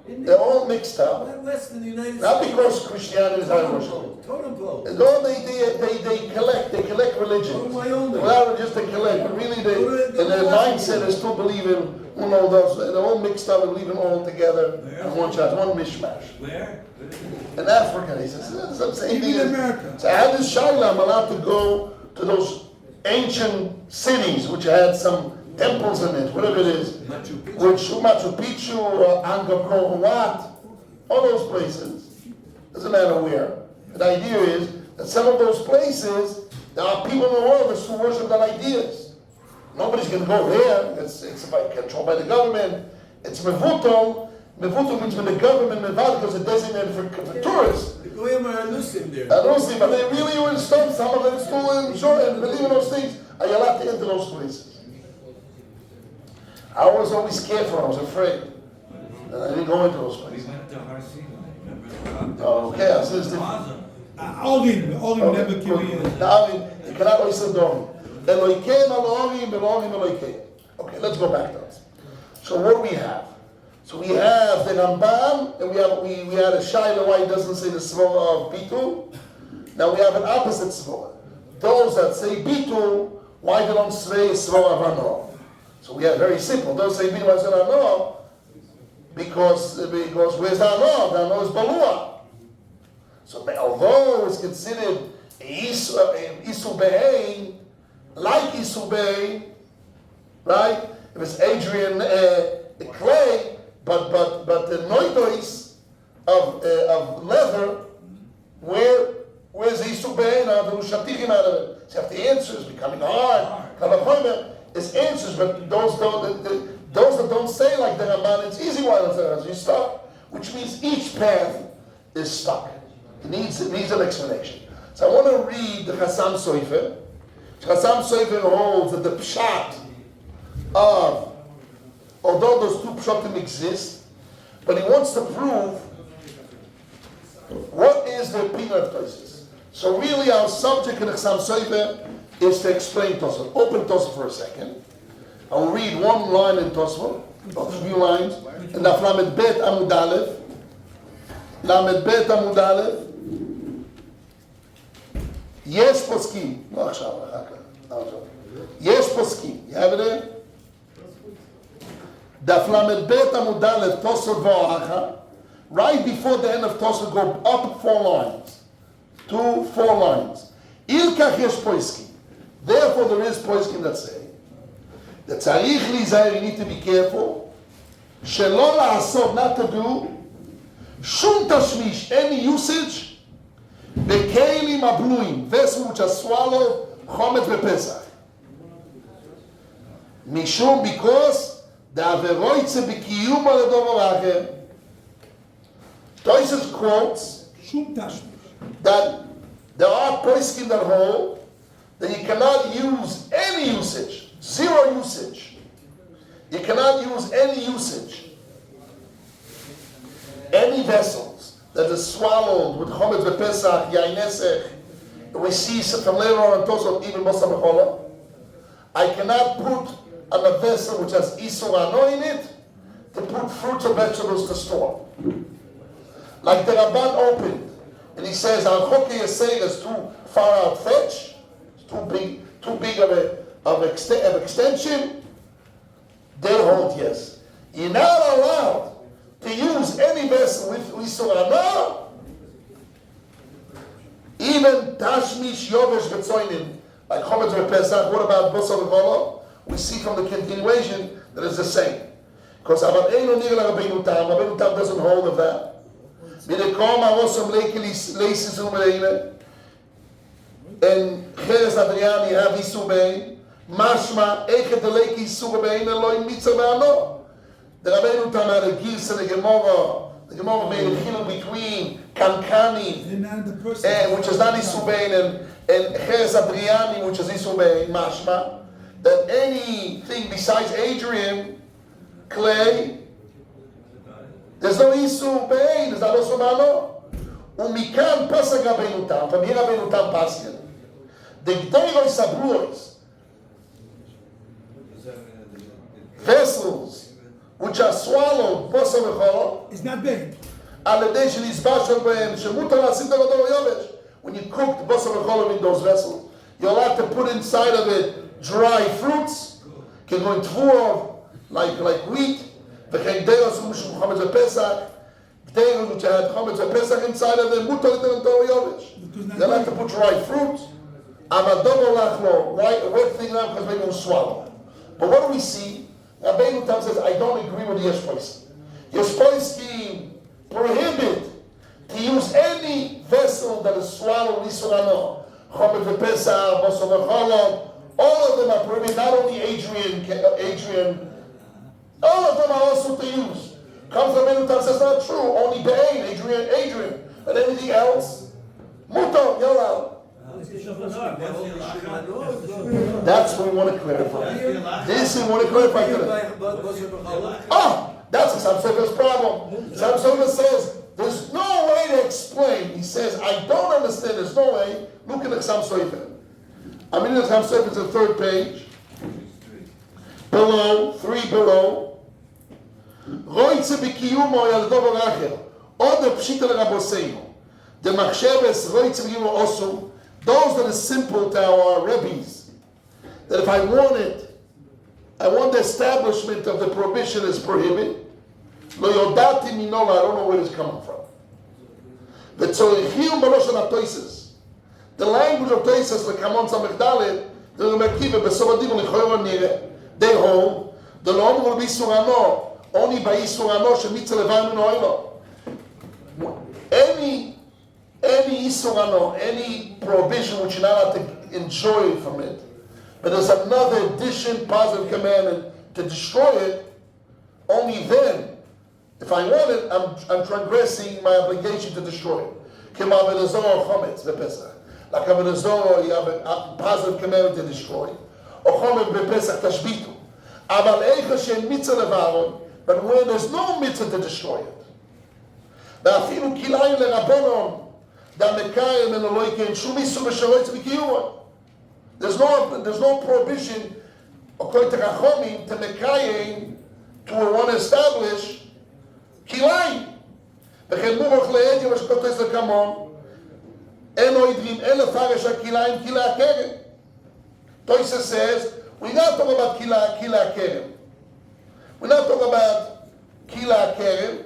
They're all mixed up. Less than the United Not States. because Christianity is idol worship. Totem pole. And all they collect religion. Without just they collect, but really and their mindset is to believe in those, and they're all mixed up and believe in all together in one shot, one mishmash. Where? In Africa, he says, that's the same thing. Even in America. So I had this shaila, I'm allowed to go to those ancient cities which had some temples in it, whatever it is, which Machu Picchu or Angkor Wat, all those places, doesn't matter where. The idea is that some of those places, there are people in the world that still worship their ideas. Nobody's going to go there. It's controlled by the government. It's mevuto. Mevuto means when the government mevad because it's designated for tourists. The Goyim are anusim there. Anusim, but they really were in stone. Some of them still in sure and believe in those things. Are you allowed to enter those places? I was always careful. I was afraid. And I didn't go into those We places. went to Har Sinai. Okay, I said it's different. Orim never kill you. Now, you cannot listen to him. Eloikem Elohim, Elohim Eloikem. Okay, let's go back to this. So what do we have? So we have the Rambam, and we had a shaila why he doesn't say the svara of bitul. Now we have an opposite svara. Those that say bitul, why they don't say svara of anor? So we have very simple. Those say bitul, why say anor? Because where's the anor? The anor is balua. So although it's considered Isu Be'ein, like Isu Be'ein, right? If it's Adrian clay, but the noidois of leather, where's Isu Be'ein? The Ushatichim out of it. So if the answer is becoming hard, it's answers, but those that don't say like the Ramban, it's easy while you're stuck, which means each path is stuck. It needs an explanation. So I want to read the Chassam Sofer. Chassam Sofer holds that the pshat of, although those two pshatim exist, but he wants to prove what is the opinion of Tosfos. So really our subject in the Chassam Sofer is to explain Tosfos. Open Tosfos for a second. I'll read one line in Tosfos, or a few lines, in Daf Lamed Bet Amud Aleph. Lamed Bet Amud Aleph. Yesh poskim. לא עכשיו, אחר כך. יש פוסקים. You have it there? דף למד בית עמוד א' תוספות ואחר. Right before the end of Tosfos, go up 4 lines. 4 lines. Ilkach yesh poskim. Therefore there is poskim that say that tzarich lizayer, you need to be careful. Shelo la'asot, not to do. Shum tashmish, any usage. Bekelim abluim, vessel which are swallowed, chometz v'pesach. Mishum, because the averoitze b'kiyum al adov acher. Tosfos quotes that there are poskim that hold that you cannot use any usage, 0 usage. You cannot use any usage. Any vessels that is swallowed with chometz v'pesach, yain nesech, we see from later on in Tosfos, even Bosam B'chola, I cannot put on a vessel which has isur ano in it to put fruits or vegetables to store. Like the Rabban opened, and he says, "Al-Chokei Yesei is too far out fetch, it's too big of extension." They hold yes. You're not allowed to use any vessel with isur ano, even tashmish yovesh v'tzoinin, like chometz v'pesach. What about bosar v'chola? We see from the continuation that it's the same. Because Rabbeinu doesn't hold of that. And Cheres Adriani have Isur Bein. Mashma Echet Deleki Isur Bein Elohim Mitzvah Ve'ano. The Rabbeinu Tam had a girs in the Gemara. The Gemara made a chiluk between Kankani, which is not Isur Bein, and Cheres Adriani, which is Isur Bein. Mashma that anything besides Adrian clay, there's no Isur Bein, there's not also Mano. Umikan Pasag Rabbeinu Tam, from here Rabbeinu Tam Pasgan. The Gdoros Sabruos, vessels which are swallowed, Bosar v'chola, it's not big. When you cook the Bosar v'chola in those vessels, you're allowed to put inside of it dry fruits, can go in tvur, like wheat, the kegderos which chometz v'pesach, gderos which had chometz v'pesach inside of them, mutar l'torah yovesh. They're allowed to put dry fruits. Avadomo lachlo, wet thing now because maybe we'll swallow. But what do we see? Rabbeinu Tam says, I don't agree with the Yesh Poskim. Yesh Poskim prohibit to use any vessel that is swallowed isur ano, chometz v'pesach, bosar v'chola. All of them are prohibited, not only Adrian, all of them are also to use. Comes from Rabbeinu Tam says, not true, only Be'ain, Adrian, and anything else, mutar, yalal. That's what we want to clarify. This we want to clarify. That's the Chassam Sofer's problem. Chassam Sofer says, there's no way to explain. He says, I don't understand, there's no way. Look at the Chassam Sofer. I'm in the Chassam Sofer, it's the 3rd page. Below, 3 below. Roitze b'kiyumo yaldo v'racher. Od pshita l'raboseinu. The machsheves roitze b'kiyumo osu. Those that are simple to our rabbis, that if I want the establishment of the prohibition is prohibited. Lo yodati minola, I don't know where it's coming from. The tzorichim b'rosh Tosfos. The language of Tosfos, like Hamon Samech Dalet, the Mekiva b'Sovadim l'choyor nire, they hold the lo omru b'isur ano, only by isur ano shemitzah levan min oilo. Any isur ano, any prohibition which you're not allowed to enjoy from it, but there's another addition, positive commandment to destroy it, only then, if I want it, I'm transgressing my obligation to destroy it. Like Avodah Zarah, you have a positive commandment to destroy it. But when there's no mitzvah to destroy it, ואפילו כלאיים לרבונון, דמקיים ונולויקן, שום איסור בשרוץ וקיומון. There's no prohibition, according to Chachomim, to Mekayim, to want to establish כלאיים. וכן מורח לעד יום השקוטס לקמון, אין אוידרים, אין לפרש הכלאיים, כלא הכרם. Toisa says, we're not talking about kila kerem. We're not talking about kila kerem.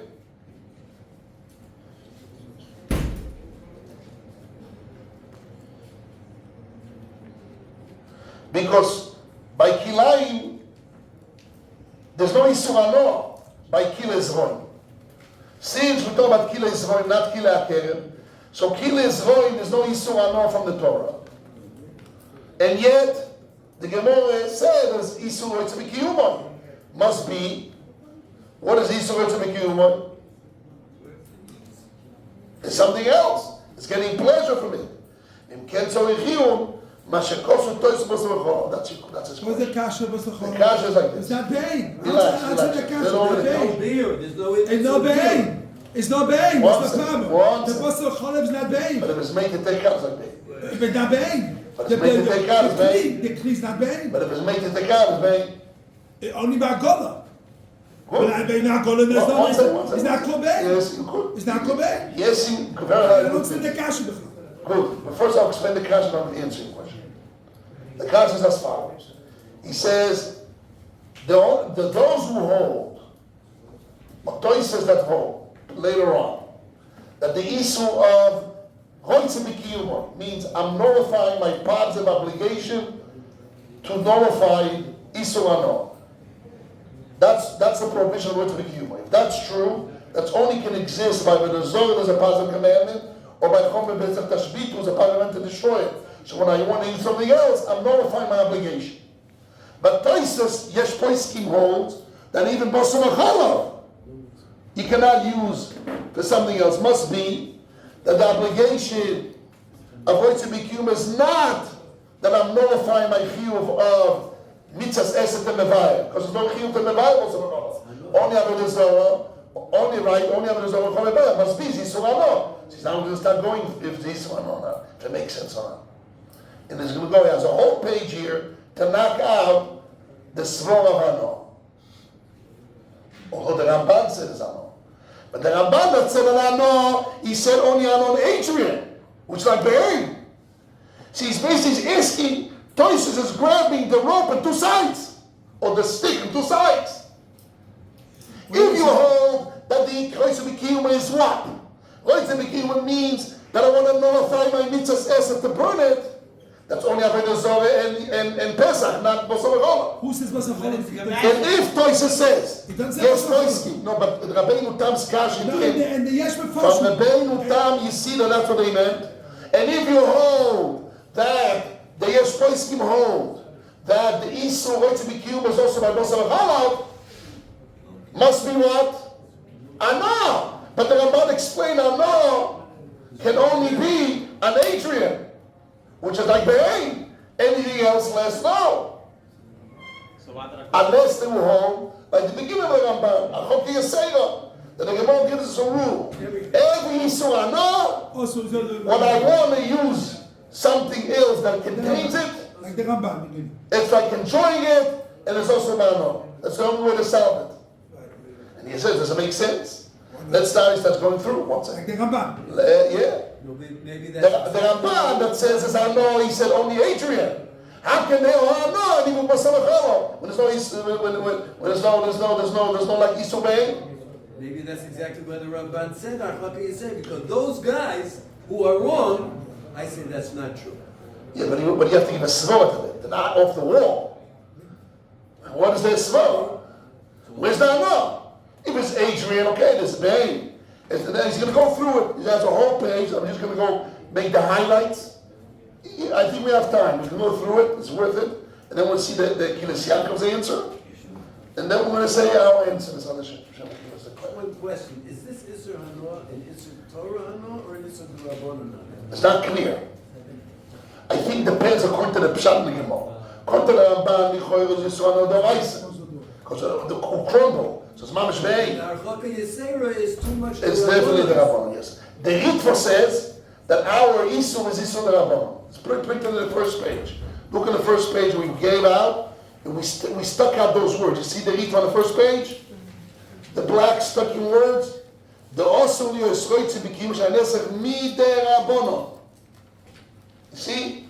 Because by kilaim, there's no isur ano by kila ezroim. Since we talk about kila ezroim, not kila kerem, so kila ezroim, there's no isur ano from the Torah. And yet, the Gemara says Isur Roitz B'Kiyumon. Must be, what is Isur Roitz B'Kiyumon? It's something else. It's getting pleasure from it. Im Ken Tzorich Yum, Mashekosu Tois B'Savachol. That's his What's question. the kasha? What's the The kasha is like It's this. not bain. Relax, Answer the relax. kasha. There's no It's not bain. beer, there's no It's no bain. It's no bain. What's the One problem? second. The Bosel Cholev is not bain. But if it's made to take out, it's like that. But not bain. But it's made to take out, it's bain. The kli is not bain. But if it's made to take out, it's made. Only by Gola. Good. But I not Gola, there's no One second. It's not called bain. Yes, you could. It's not called bain. Yes, you could. I don't see the kasha. Good. But first I'll explain the kasha and I'll answer your question. The kasha is as follows. He says, those who hold, or Toisas that hold, later on, that the issue of Hoitze B'Kiyumon means I'm nullifying my positive obligation to nullify Isur Ano. That's the prohibition of Hoitze B'Kiyumon. If that's true, that's only can exist by the Zohar as a positive commandment, or by Chomer B'Etzach Tashbitu as a commandment to destroy it. So when I want to use something else, I'm nullifying my obligation. But Toisas, Yesh Poiskim holds that even Bosor Chalav, you cannot use for something else. Must be that the obligation of Hoitze B'Kiyum is not that I'm nullifying my chiyuv of mitzvahs eset and mevayah, because there's no chiyuv to mevayah also. Only Avodah Zarah, only Avodah Zarah chol. Must be Yisur Ano. He's not going to start going if it's Yisur Ano now, if it makes sense or not. And he's going to go. He has a whole page here to knock out the Svor of Ano. Although the Ramban said it's Ano. But the Ramban that said Ano, he said only Ano and Adrian, which is like Be'erim. See, he's basically asking, Toisus is grabbing the rope on two sides, or the stick on two sides. If you hold that the Hoitze B'Kiyum is what? Hoitze B'Kiyum means that I want to nullify my mitzvah's asset to burn it. That's only Avodah Zarah and Pesach, not Bosor Chola. Who says Bosor Chola? And if Toisa says, It doesn't say yes, Bosor Toisky, no, but Rabbeinu Tam's kash No, came. and the Yesh From Mefashim. Rabbeinu Tam, you see that that's what they meant. And if you hold that the Yesh Poiskim hold that the Isur Hoitze B'Kiyum is also by Bosor Chola, must be what? Ana. But the Ramban explained Ana can only be an Adrian, which is like Be'erim. Anything else less, no. So what are Unless they were home, like the beginning of the Ramban, Achok Yesera, that the Gemara gives us a rule. Every Isur Ana, Also, when I want to use something else that contains it, like the Ramban. it's like enjoying it, and it's also Mano. That's the only way to solve it. And he says, does it make sense? Let's start, he starts going through. One Like second. the Ramban. Yeah. Maybe The that's Ramban that says, as I know, he said only Adrian. How can they all know? And even Bosor Chola, when there's no like Isur Be'erim. maybe that's exactly what the Ramban said, because those guys who are wrong, I say that's not true. Yeah, but you have to give a svara to it. They're not off the wall. And what is their svara? Where's that no? If it's Adrian, okay, there's Be'erim. And then he's going to go through it. He has a whole page. I'm just going to go make the highlights. Yeah, I think we have time. We can go through it. It's worth it. And then we'll see the Kilas Yaakov's answer. And then we're going to say our answer. This other shit. One question, is this Isser Hano an Isser Torah Hano or an Isser Rabbanon Hano? It's not clear. I think it depends according to the Pshat in the Gemara. According to the Ramban, Lichoyer is Yisrael no Doraisa. Because the who crumble. So it's mamish ve'ein. The Archaka Yisera is too much. It's definitely the Rabbanon, yes. The Ritva says that our Isur is Isur the Rabbanon. It's printed in the first page. Look at the first page we gave out, and we stuck out those words. You see the Ritva on the first page? The black stuck in words. The Osur Yisroitzi B'Kiyum Sha'nesach Mi De Rabbanon. You see?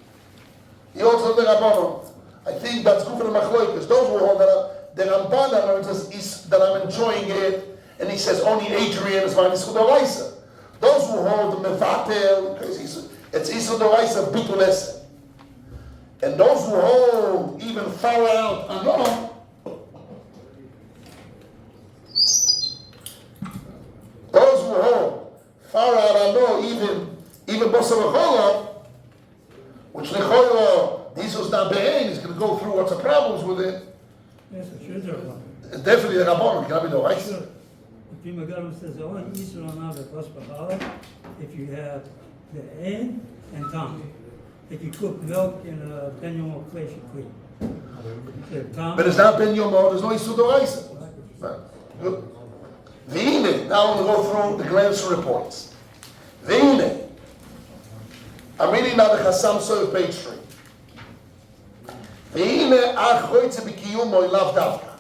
He also the Rabbanon. I think that's good for the Machloikas. Those who hold that the Ramban says that I'm enjoying it, and he says only Adrian is fine. It's Chudoraisa. Those who hold the Mevatel, because it's Isur Doraisa of Bitul Esed. And those who hold even far out Anon, those who hold far out Anon, even Bosar V'Cholah, which Lechoyah, this was not Be'en, is going to go through what's the problems with it. Yes, it should have. It's definitely the Rabbanon, cannot be the right. Sure. The Prima Gadol says the only Yisrael on the B'Halach if you have the Ein and Tam. If you cook milk in a Ben Yom or clay, you clean. But it's not Ben Yomo, there's no Isur Doraisa. Right. Good. V'ine, now I'm going to go through the glance reports. V'ine, I'm reading now the Chassam Sof, page 3. V'ine ach roitze b'kiyum mo'i lav davka.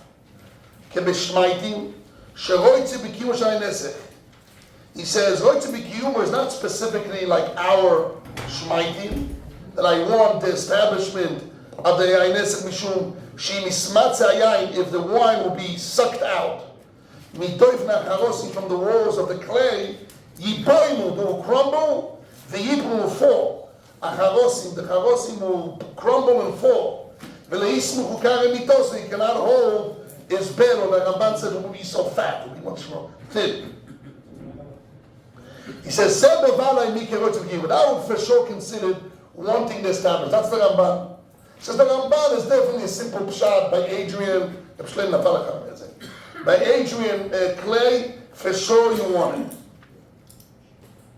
Kebeshmaitim, sheroitze b'kiyum shai nesech. He says, roitze b'kiyum is not specifically like our shmaitim, that I want the establishment of the Yain Mishum Shi Mismatze Yain, if the wine will be sucked out. Mitoif Nacharosi, from the walls of the clay, Yipoimu, they will crumble, the Yipum will fall. Acharosim, the Charosim will crumble and fall. Veleismu Hukare Mitos, he cannot hold his bed, or the Ramban said it will be so fat, it will be much more thin. He says, Sebe Valai Mikerot of Yehud, I would for sure consider wanting to establish. That's the Ramban. He says the Ramban is definitely a simple pshat by Adrian, by Adrian Clay, for sure you want it.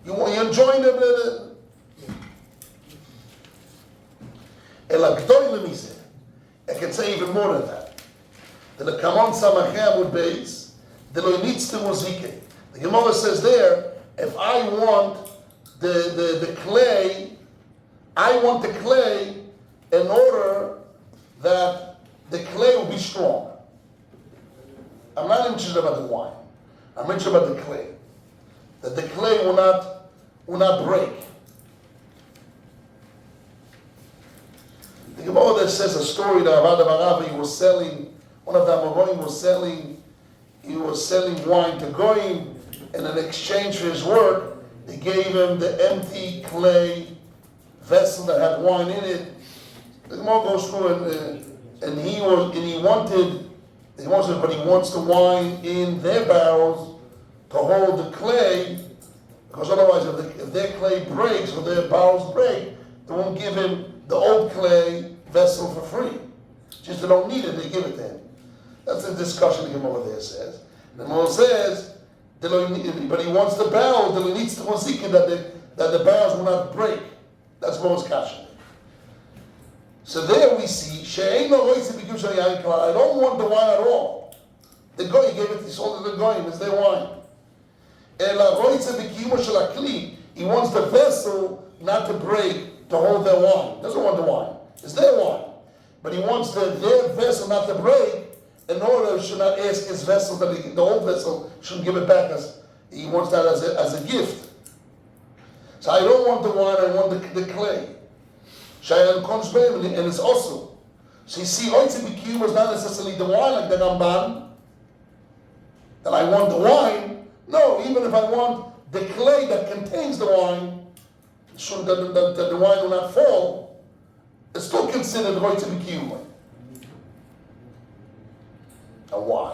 You're enjoying the I can say even more than that. The Kamon Samachem would base, the Loinitz to Mozike. The Gemara says there, if I want the clay, I want the clay in order that the clay will be strong. I'm not interested about the wine. I'm interested about the clay. That the clay will not break. The Gemara that says a story that HaRav he was selling, one of the Amorim was selling wine to Goyim, and in exchange for his work, they gave him the empty clay vessel that had wine in it. The Gemara goes through and he wants the wine in their barrels to hold the clay, because otherwise if their clay breaks or their barrels break, they won't give him the old clay vessel for free. Just they don't need it, they give it to him. That's the discussion the Gemara there says. The Gemara says, but he wants the barrel, that he needs to that the barrels will not break. That's most kasha. So there we see, I don't want the wine at all. The goy gave it, he sold it to the goy, it's their wine. He wants the vessel not to break, to hold their wine. He doesn't want the wine. It's their wine. But he wants their vessel not to break, in order he should not ask his vessel, that the old vessel shouldn't give it back, as he wants that as a gift. So I don't want the wine, I want the clay. And it's also. So you see, Oitzi was not necessarily the wine like the Ramban, that I want the wine. No, even if I want the clay that contains the wine, that the wine will not fall, it's still considered Oitzi B'Kiyum. Now why?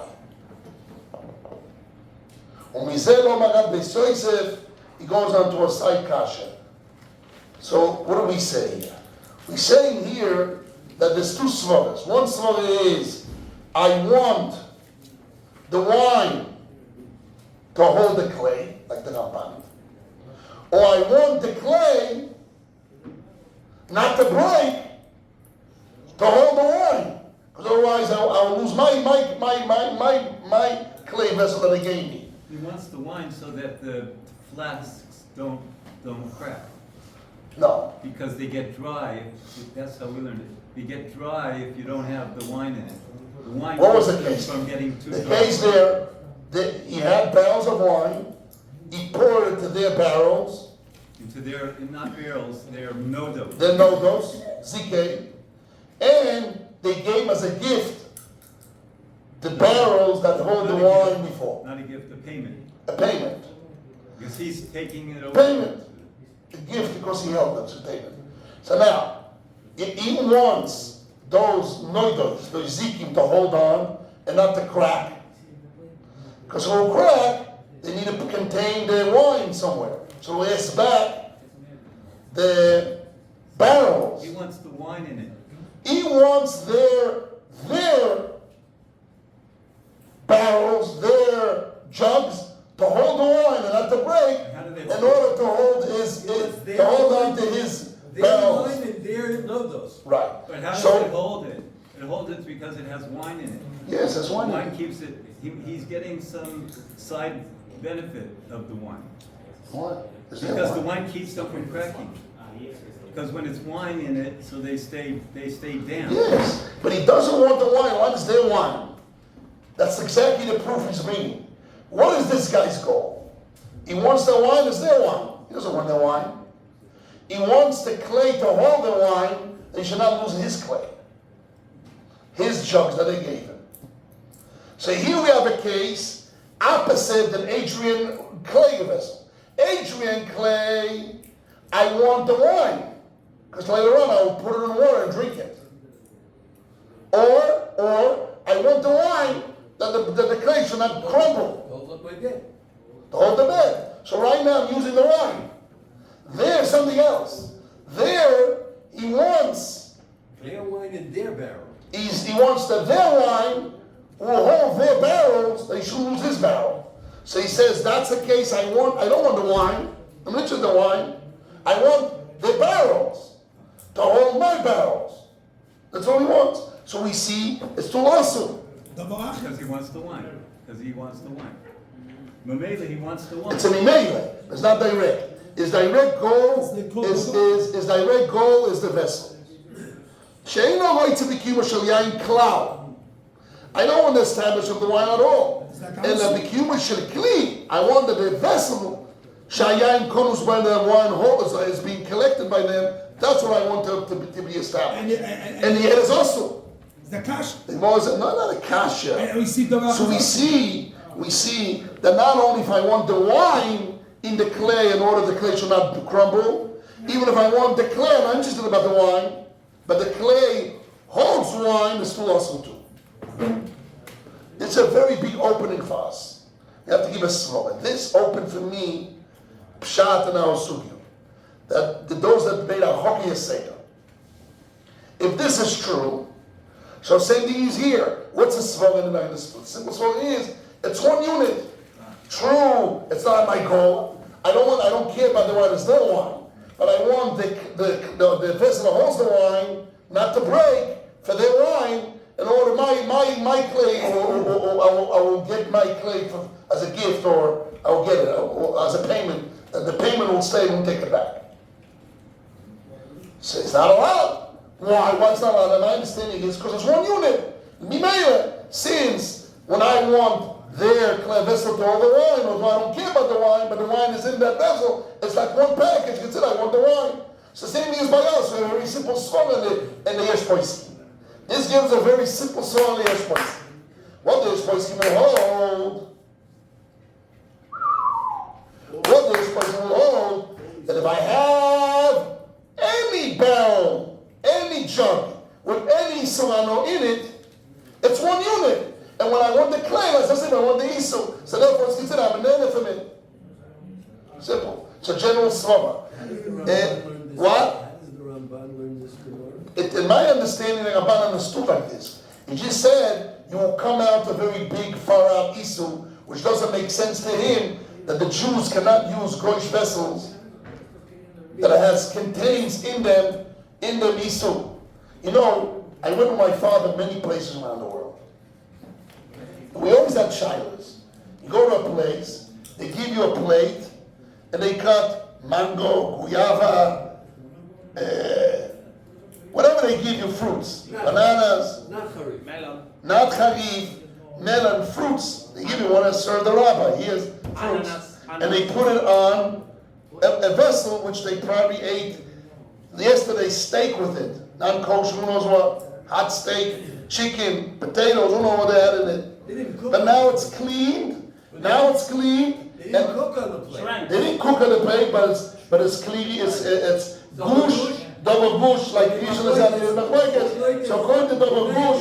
He goes on to a side kasha. So what do we say here? We're saying here that there's two svaras. One svara is, I want the wine to hold the clay, like the Ramban. Or I want the clay not to break, to hold the wine. Because otherwise I'll lose my clay vessel that he gave me. He wants the wine so that the flasks don't crack. No. Because they get dry. That's how we learned it. They get dry if you don't have the wine in it. The wine What was the keeps them case? from getting too The dry. case there, he had barrels of wine, he poured it into their barrels, Into their, not barrels, they're nodos. their nodos, ZK, and they gave as a gift the barrels that hold the wine before. Not a gift, a payment. A payment. Because he's taking it away. Payment. A gift because he held them, so payment. So now, he wants those nodos, those zikim, to hold on and not to crack. Because when it will crack, they need to contain their wine somewhere. So he asks back the barrels. He wants the wine in it. He wants their barrels, their jugs to hold the wine and not to break How do they in order to hold to hold on to his Their barrels. wine and their nodos. Right. But how does So it hold it? It holds it because it has wine in it. yes, that's one. Wine keeps it, he's getting some side benefit of the wine. What? Is there Because the wine? wine keeps them from cracking. Because when it's wine in it, so they stay damp. Yes, but he doesn't want the wine. Wine is their wine. That's exactly the proof he's bringing. What is this guy's goal? He wants the wine as their wine. He doesn't want their wine. He wants the clay to hold the wine. They should not lose his clay. His jugs that they gave him. So here we have a case opposite than Adrian clay vessel. Adrian clay, I want the wine. Because later on I will put it in water and drink it. Or I want the wine that the clay should not crumble. Hold up my bed. To hold the bed. So right now I'm using the wine. There's something else. There he wants Their wine in their barrel. he wants that their wine will hold their barrels, they should lose his barrel. So he says, that's the case I don't want the wine. I'm not interested in the wine. I want the barrels to hold my barrels. That's all he wants. So we see it's too awesome. Because he wants the wine. Because he wants the wine. Mamela, he wants the wine. It's an imele. It's not direct. His direct goal is the vessel. I don't want to establish of the wine at all. And the bikuma shel kli. I want that the vessel shayayin konus by the wine holders is being collected by them. That's what I want to be established. And the head is also. The cash. Not a kasha. And we see the So we see that not only if I want the wine in the clay in order the clay should not crumble, even if I want the clay, I'm not interested about the wine, but the clay holds wine, is still awesome too. It's a very big opening for us. You have to give us slow. And this opened for me, pshat and our sugiya, that those that made our hockey seder. If this is true, so same thing is here. What's the svog in the split? Simple svog is it's one unit. True, it's not my goal. I don't care about the wine, it's their wine. But I want the vessel that holds the wine not to break for their wine in order my clay, or I will get my clay as a gift, or I will get it as a payment. And the payment will stay and we'll take it back. So it's not allowed. Why? Why it's not allowed? And my understanding is because it's one unit. Mimele, since when I want their clay vessel to hold the wine, or I don't care about the wine, but the wine is in that vessel, it's like one package. It's it, I want the wine. So the same thing is by us. We have a very simple song in the Yesh Poiskim. This gives a very simple song in the Yesh Poiskim. What the Yesh Poiskim will hold? What the Yesh Poiskim will hold? That if I have any barrel, any jug, with any solano in it, it's one unit. And when I want the clay, as I said, I want the isu. So therefore it's considered I'm an for me. Simple. So general svama. What? How does the Ramban learn this Gemara? In my understanding, the Rabban understood like this. He just said you will come out a very big, far out isu, which doesn't make sense to him that the Jews cannot use goyish vessels that contains in them isu. You know, I went with my father many places around the world. We always had shilas. go to a place, they give you a plate, and they cut mango, guava, whatever they give you, fruits, bananas, not harif, melon, fruits. They give you one and serve the rabbi. Here's fruits. And they put it on a vessel which they probably ate yesterday steak with it. Non-kosher, who knows what? Hot steak, chicken, potatoes, who knows what they had in it. But now it's cleaned. Now it's clean. They didn't cook on the plate. They didn't cook on the plate, but it's clean. It's gush, double gush, like Yisrael is in the So according to double gush,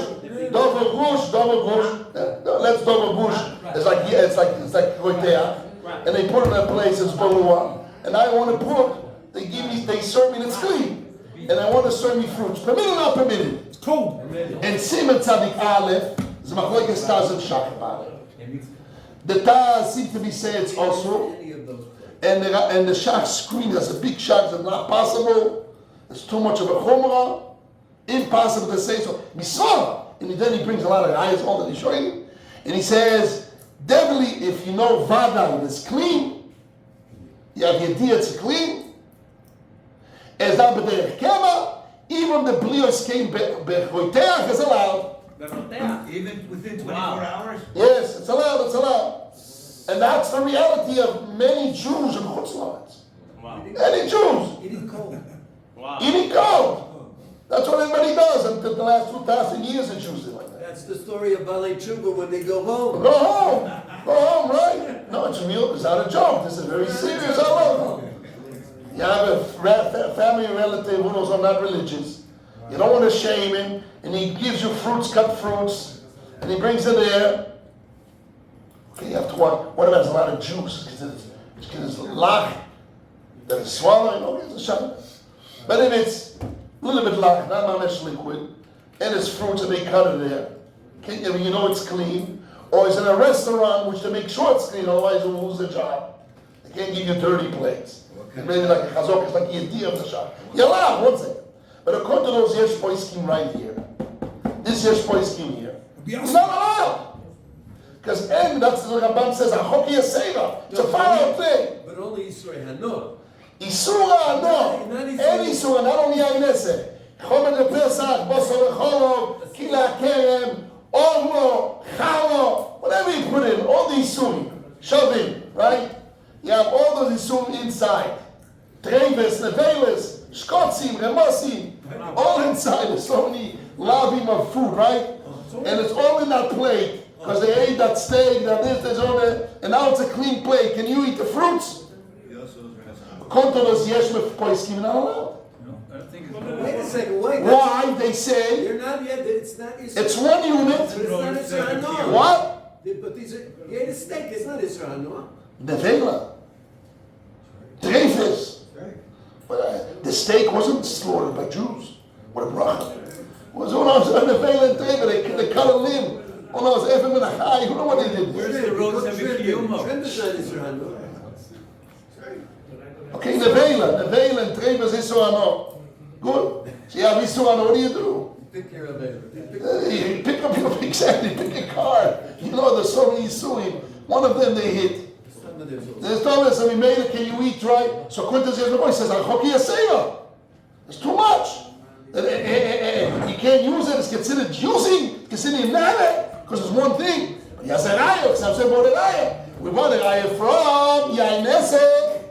let's double gush. It's like koiteach. And they put it in a place, it's balua. And I want to put, they serve me, and it's clean. And I want to serve me fruits. Permitted or not permitted? It's cold. And Simon Tzadik Aleph, is Machlokes Taz and Shach about it. The Taz seems to be saying it's also. And the Shach screen, there's a big Shach, it's not possible. It's too much of a chumrah. Impossible to say so. Misora. And then he brings a lot of ayahs, all that he's showing. And he says, definitely, if you know Vada is clean, you have the idea it's clean. As that b'derech kema, even the blios came bechoiteach is allowed. Even within 24 hours? Yes, it's allowed, it's allowed. And that's the reality of many Jews in Chutz La'aretz. Wow. Many Jews. Eating cold. Wow. Eating cold. That's what everybody does until the last 2,000 years the Jews did like that. That's the story of Balei Tshuva when they go home. Go home. Go home, right? No, it's real. It's not a joke. This is very serious. You have a family relative who knows I'm not religious. You don't want to shame him, and he gives you fruits, cut fruits, and he brings it there. Okay, you have to watch. What about a lot of juice? Because it's lach that is swallowing. Okay, it's a shot. But if it's a little bit lach, not mamish liquid, and it's fruits, and they cut it there, okay, you know it's clean. Or it's in a restaurant which they make sure it's clean, otherwise you'll lose the job. They can't give you dirty plates. And maybe like a chazok, it's like the idea of the shop. You're allowed, one second. But according to those yesh poiskim right here, this yesh poiskim here, it's not allowed. Because that's the Rabban says, HaChok Yeseva. It's a far-out thing. But only Yisrael Hano. Isura, no. Any Isura, not only Ayneseh. Chomet lePesach, Bosor leCholov, Kila Kerem, Orlo, Chalo, whatever you put in, all these Isurim, shove in, right? You have all those Isurim inside. Treves, Neveles, Shkotzim, Remosim, all inside. There's so many lavim of food, right? And it's all in that plate, because they ate that steak, that this, there's all that, and now it's a clean plate. Can you eat the fruits? Kontolos yesh poiskim not allowed. I don't think Wait a second, wait. Why? They say You're not yet, it's not Yisrael. it's one unit. But it's not Yisrael Hano. What? But these are, you ate a steak, it's not Yisrael Hano. Nevela. Treifes. But the steak wasn't slaughtered by Jews. What a bracha. Was who knows Nevela and Treifes, they cut a limb. Who knows Ephraim and Achai, who knows what they did? Where's the road to Mikiyumo? Trim is not Yisrael Hano. Okay, Nevela and Treifes Isuano. Good. So you have Isuano, what do you do? Pick your available. You pick up exactly, pick a car. You know there's so many Isuim. One of them they hit. There's Thomas, and we made it, can you eat, right? So Quintus says, HaChok Yeseva. It's too much. You can't use it, it's considered using, it's considered nana, because it's one thing. But he has a raya, because I'm saying about a raya. We want a raya from Yain Esek,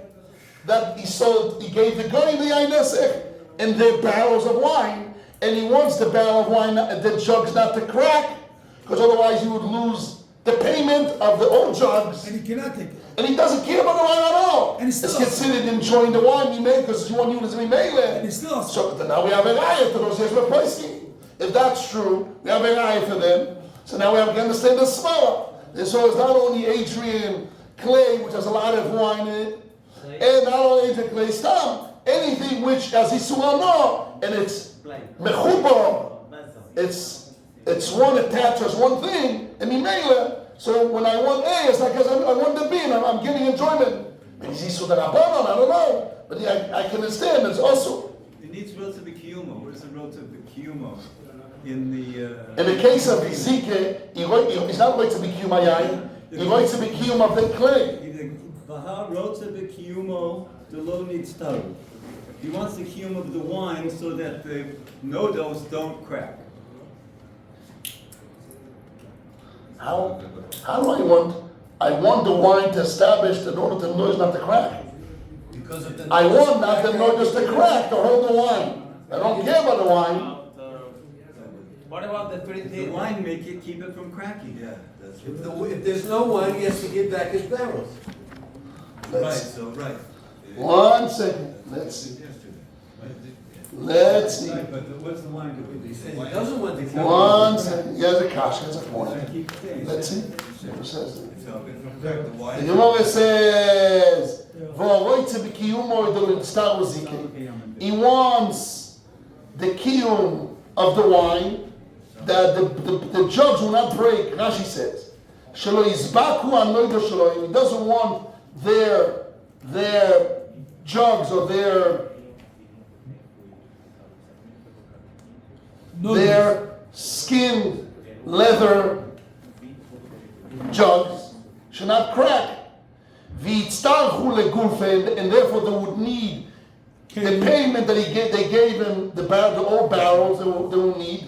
that he gave the guy the Yain Esek, and the barrels of wine, and he wants the barrel of wine, the jugs not to crack, because otherwise you would lose the payment of the old jugs. And he cannot take it. And he doesn't care about the wine at all. And it's considered enjoying the wine we made because it's one unit we made And he's still so now we have a raya to those years we're pricing. If that's true, we have a raya for them. So now we have to understand the smell. So it's not only Adrian clay, which has a lot of wine in it, and not only Adrian clay, stam, anything which has Isuano, and it's mechubar, it's one attached as one thing, and mimela. So when I want A, it's like because I want the B, and I'm getting enjoyment. Maybe it's Yisur Darabanan, I don't know. But I can understand, it's also. It needs relative Kiyumo. Where's the relative Kiyumo? In the case of Ezike, he's not going to be Kiyumayayin. He wants to be kiyum of the clay. He wants the kiyum of the wine so that the nodos don't crack. How do I want the wine to establish in order to noise not to crack? Because of the I want not the noise to crack, to hold the wine. I don't care about the wine. What about the three The things? wine keep it from cracking. Yeah, that's if there's no wine, he has to give back his barrels. right, so, right. 1 second. Let's see. Let's see. Right, but what's the wine doing? He says he doesn't want to kill 1 second. He has a kasha, has a point. Keep saying. Let's see. What says it? So, in fact, the The wine. Gemara says, he wants the kiyum of the wine, that the jugs will not break. Rashi says, he doesn't want their jugs or their skin leather jugs should not crack. And therefore they would need the payment that they gave him, the old barrels they will need.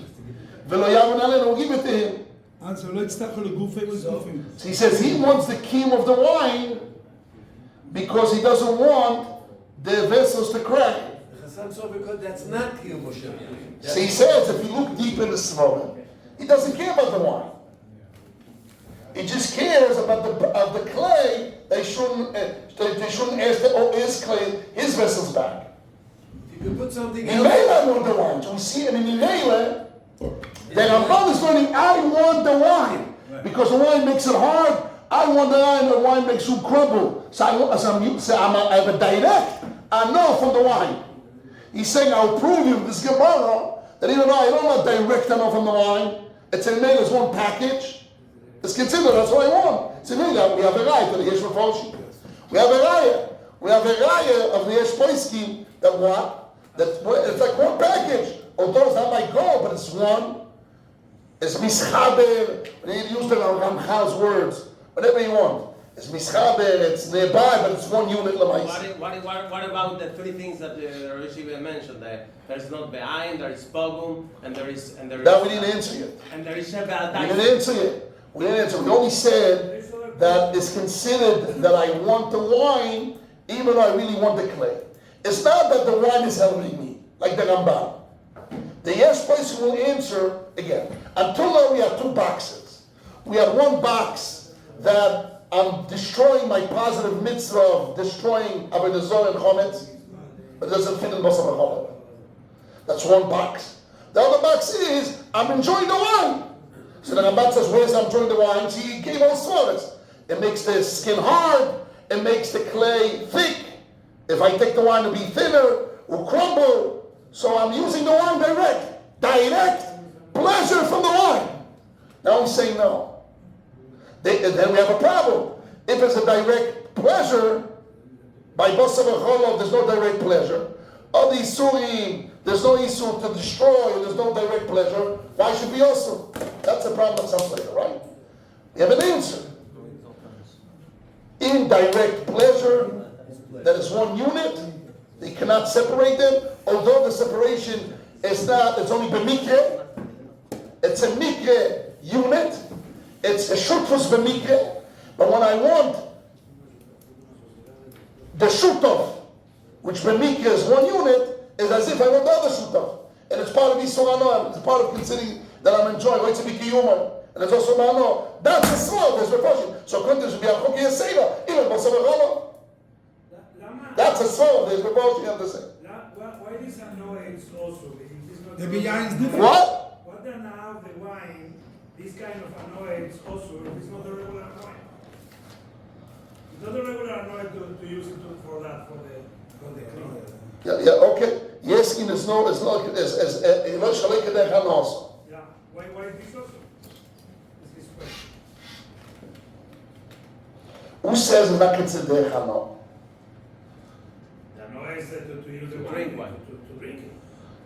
They will give it to him. So he says he wants the kiyum of the wine because he doesn't want the vessels to crack. because that's not Kiyum Moshe. So he says if you look deep in the Svarim, he doesn't care about the wine. He just cares about the clay. They shouldn't ask his clay, his vessels back. You can put something In else. Mela, I want the wine. So we see it in Mela. The Rambam is learning, I want the wine. Because the wine makes it hard. I want the wine, the wine makes you crumble. So I have a direct, I know from the wine. He's saying, I'll prove you this Gemara that even though I don't know direct I know from the wine, it's in Mela, it's one package. It's considered, that's what I want. It's in Mela, we have a raya to the Yesh Mefoshim. We have a raya. We have a raya of the Yesh Poiskim that what? That it's like one package. Although it's not like gold, but it's one. It's mischaber. You need to use the Ramchal's words. Whatever you want. It's mischaber, it's nearby, but it's one unit. What about the three things that the Yeshiva mentioned? There's not Be'ayin, there is Pogum, and there is... That we didn't answer yet. And there is We Shebe'adai. didn't answer yet. We didn't answer. We only said that it's considered that I want the wine, even though I really want the clay. It's not that the wine is helping me, like the Rambam. The yes person will answer again. Until now, we have two boxes. We have one box that I'm destroying my positive mitzvah of destroying Avodah Zarah and Chometz, but it doesn't fit in Maseches Avodah Zarah. That's one box. The other box is I'm enjoying the wine. So the Rambam says, where's I'm enjoying the wine? See, he gave all sorts. It makes the skin hard. It makes the clay thick. If I take the wine to be thinner, it will crumble. So I'm using the wine direct pleasure from the wine. Now he's saying no. Then we have a problem. If it's a direct pleasure, by Basar V'Cholov, there's no direct pleasure. Of the Isurim, there's no Isur to destroy, and there's no direct pleasure. Why should we also? That's the problem of some later, right? We have an answer. Indirect pleasure, that is one unit. They cannot separate them, although the separation is not, it's only b'mikre. It's a mikre unit. It's a shutfus b'mikre. But when I want the shutov, which b'mikre is one unit, is as if I want the other shutov. And it's part of Yisur Anoam. It's part of considering that I'm enjoying. It's a mikiyuma. And it's also ma'ano. That's a small, there's reflection. So couldn't there be a chukki yaseva, even Basar V'Cholov. That's a soul. There's the both you understand. Why this annoyance also? The B'Iyun is different. What? What then now the wine, this kind of annoyance also, it's not a regular wine. It's not a regular annoyance to use it for that, for the clean. Yeah, okay. Yes, in is no, it's not as Shalek Kedech also. Yeah. Why this also? Is this question. Who says it's not considered Hano? The annoyance to use the wine, drink wine. to drink it.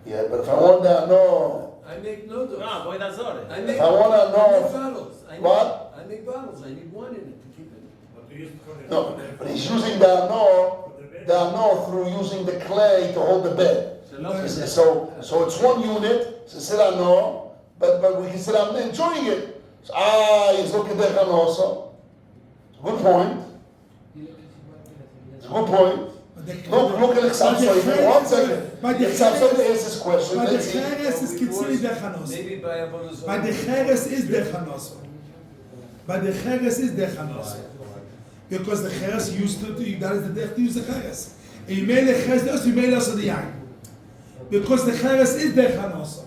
Yeah, but if I want that, no. I make noodles. No, Avodah Zarah. I make I wanna know- bottles. What? I I make bottles, I need wine in it to keep it. But to use it for the- No, but he's using the ano through using the clay to hold the bed. So it's one unit, it's a ano, but we can say I'm enjoying it. So, he's looking at the also. Good point. It's a good point. Look at Sam Soifer. 1 second. If Sam Soifer asks this question, But the let's see. cheres is considered dechanoso. Maybe by Avodah Zarah. But the cheres is dechanoso. But the cheres is dechanoso. Because the cheres used to, that is the dech to use the cheres. And you made the cheres, you made also the yang. Because the cheres is dechanoso.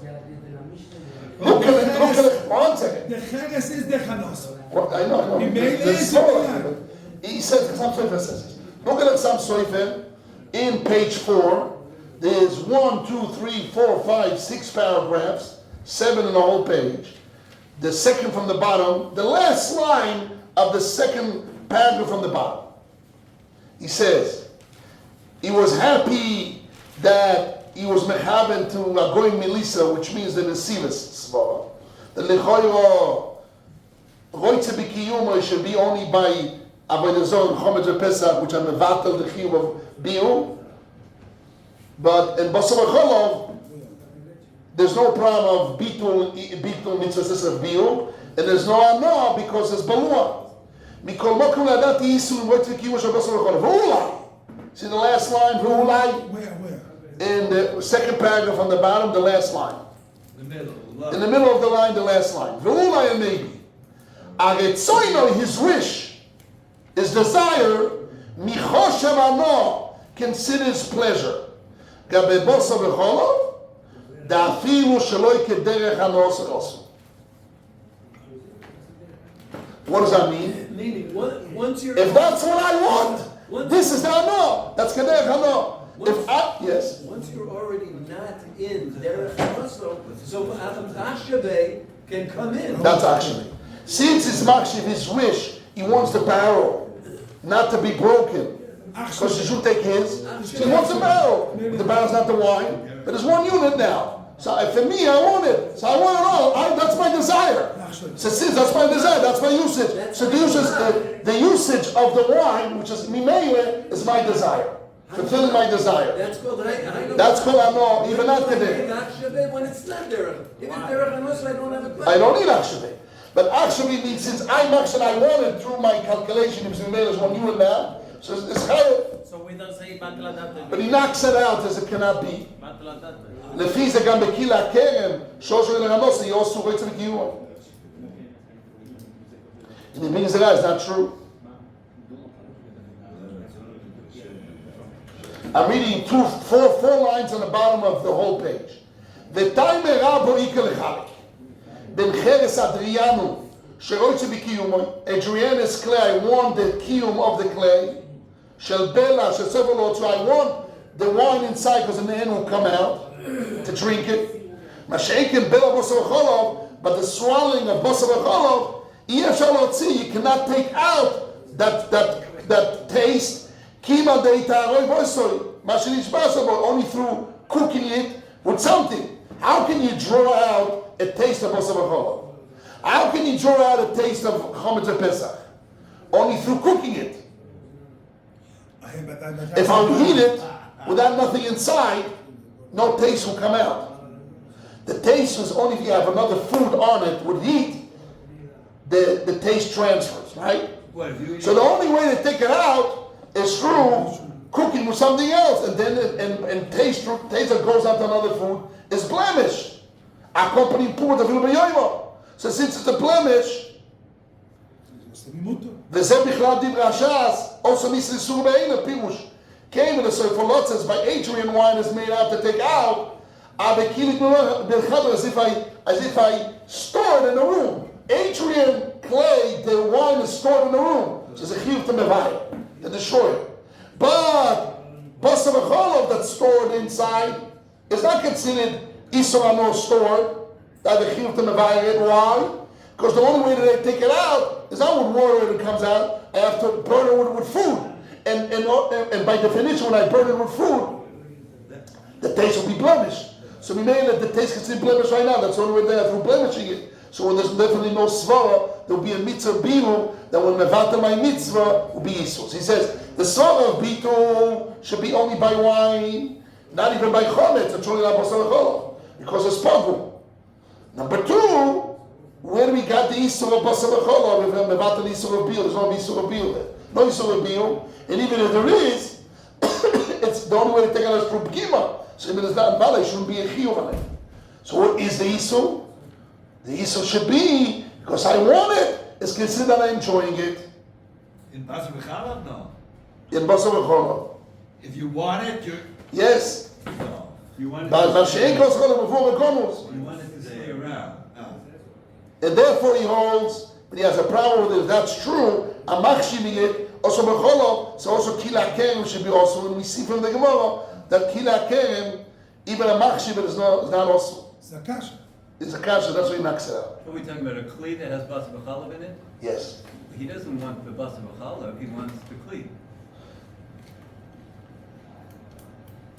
Look at it. 1 second. The cheres is dechanoso. Well, I know. He made There's it, so yeah. much. He says, Sam Soifer says this. Look at Sam Soifer in page 4. There's 1, 2, 3, 4, 5, 6 paragraphs, 7 in the whole page. The second from the bottom, the last line of the second paragraph from the bottom. He says, he was happy that he was mechaben to Agoim Melissa, which means the Nesivas Svara. The Lechoiro Roitze B'Kiyum should be only by Avodah Zarah and Chometz Pesach, which are mevatel the chiyuv of B'Iyun. But in Basar Cholov, there's no problem of bitul mitzvahs of B'Iyun, and there's no ano because there's balua. Mikol makom ladat yisu roitze b'kiyum shel Basar Cholov. V'ulai. See the last line, V'ulai? Where? In the second paragraph on the bottom, the last line. In the middle of the line, the last line. V'ulai and maybe. Aretzoino, his wish, his desire, michoshev ano, considers pleasure. Gabe bosa v'cholov, da'afilu sheloi kederech hanos also. What does that mean? Meaning, once you're... If that's what I want, this is the ano. That's kederech hano. Yes. Once you're already not in derech hanoso, so Adam Tashaveh can come in. That's actually. Since it's makshiv his wish, he wants the barrel not to be broken. Because he should take his. So he wants the barrel. The barrel's not the wine. But there's one unit now. So for me, I want it. So I want it all. That's my desire. So since that's my desire, that's my usage. So the usage of the wine, which is mimele, is my desire. Fulfilling my desire. That's called I know, even not today. When it's not derech. If it's derech hanoso, I don't have a question. I don't need akshaveh. But actually means since I'm actually I want it through my calculation, if mimele is one unit now, so it's chayav. So we don't say batel adat. But he knocks it out as it cannot be. Batel adat. לפי זה גם בקהילה הקרן, שושו לרמוס, יוסו רצה בקיום. And the meaning is not true. I'm reading four lines on the bottom of the whole page. ותיימר רבו איקה לחלק. בין חרס אדריאנו, שרוצה בקיומו, Adrianus clay, I want the kiyum of the clay. של בלה, של ספר לוטו, I want the wine inside, because in the end will come out to drink it. Masha'ekin bela bosar v'cholov, but the swallowing of bosar v'cholov, you cannot take out that taste. Kima de'itaroy v'osoi, only through cooking it with something. How can you draw out a taste of bosar v'cholov? How can you draw out a taste of chometz pesach? Only through cooking it. If I eat it without nothing inside, no taste will come out. The taste is only if you have another food on it with heat, the taste transfers, right? So the only way to take it out is through cooking with something else, and then taste that goes out to another food is blemish. Accompanying poor the B'Iyun. So since it's a blemish, וזה בכלל דברי הש"ס, also means איסור בעין הפירוש. Came in the Sefer Lot says, by Adrian wine is made out to take out, as if I store it in a room. Adrian clay, the wine is stored in a room. So it's a chiyuv to mevayah, to destroy it. But basar v'cholov that's stored inside is not considered isur ano stored. That the chiyuv to mevayah it. Why? Because the only way that they take it out is not with water when it comes out. I have to burn it with food. And by definition, when I burn it with food, the taste will be blemished. So we may let the taste gets blemished right now. That's the only way they are through blemishing it. So when there's definitely no svara there will be a mitzvah bitul, that when mevata my mitzvah will be isus. He says the sort of bitul should be only by wine, not even by chometz, it's only not basar v'cholov, because it's pogum. Number two, where we got the isur of basar v'cholov, if mevata the isur of bitul, there's no isur of bitul there. No isur of bitul, and even if there is, it's the only way to take it as through b'kima. So if it is not valid, it shouldn't be a chiyuv on it. So what is the isur? The isur should be, because I want it, it's considered that I'm enjoying it. In Basar V'chalav, no. In basar v'cholov. If you want it, you're, Yes. no. You want it But to Mashiach goes before the Gomus. you want it to stay around. And therefore he holds, but he has a problem with it. If that's true, I'm machshiving it, also b'cholov, so also kila kerem should be also, and we see from the Gemara, that kila kerem, even a machshiv is not also. It's a kasha. It's a kasha, that's what he knocks it out. Are we talking about a kli that has basar v'chalav in it? Yes. He doesn't want the basar v'chalav, he wants the kli.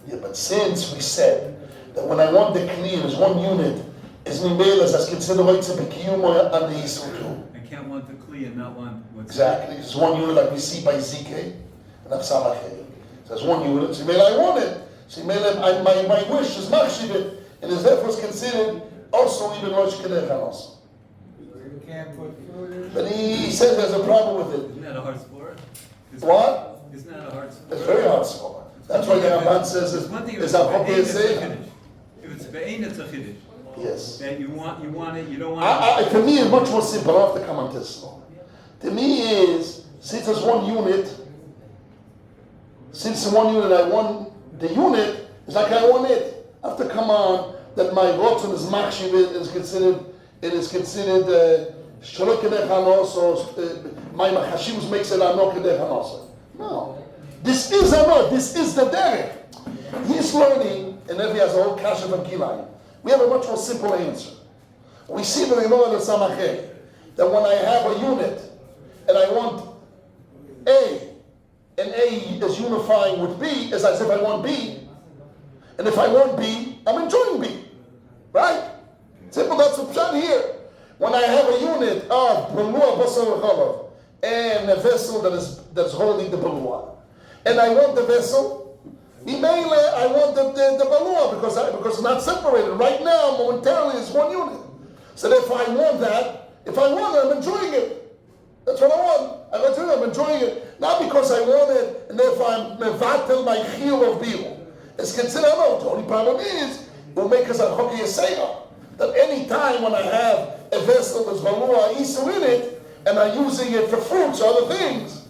Yeah, but since we said that when I want the kli as one unit, is mimelas as considered right to be kiyum and the isur too. I can't want the kli and not want what's Exactly. It's one unit like we see by ZK and Avsamachay. So it's one unit. So I want it. So my wish is machshiv it, and is therefore considered also even Rosh Kedech also. You can't put food in. But he said there's a problem with it. Isn't that a hard sport? What? Isn't that a hard sport? It's very hard sport. That's why the Ramban says It's one thing if it's it's a be'ein, hockey it's a say. chiddush. If it's be'ein, it's a chiddush. Yes. That you want it, you don't want it. To me, it's much more simple. I have to come on this now. To me, is since there's one unit, I want the unit. It's like I want it. I have to come on that my rotzen is machshiv is considered. It is considered shalok kedech hanos. My machashivus makes it anok kedech hanos. No, this is anok. This is the derech. He's learning, and then he has a whole kasha from kilayim. We have a much more simple answer. We see in the Gemara the Samachay that when I have a unit and I want A, and A is unifying with B, it's as if I want B. And if I want B, I'm enjoying B. Right? Simple, that's what's done here. When I have a unit of Balua Basar V'chalav and a vessel that's holding the Balua, and I want the vessel, Mimele, I want the balua because it's not separated. Right now, momentarily, it's one unit. So if I want that, I'm enjoying it. That's what I want. I'm enjoying it. Not because I want it, and therefore I'm mevatel my chiyuv of biur. It's considered, no, the only problem is, it will make us a hockey seya. That any time when I have a vessel that's balua isu in it, and I'm using it for fruits or other things,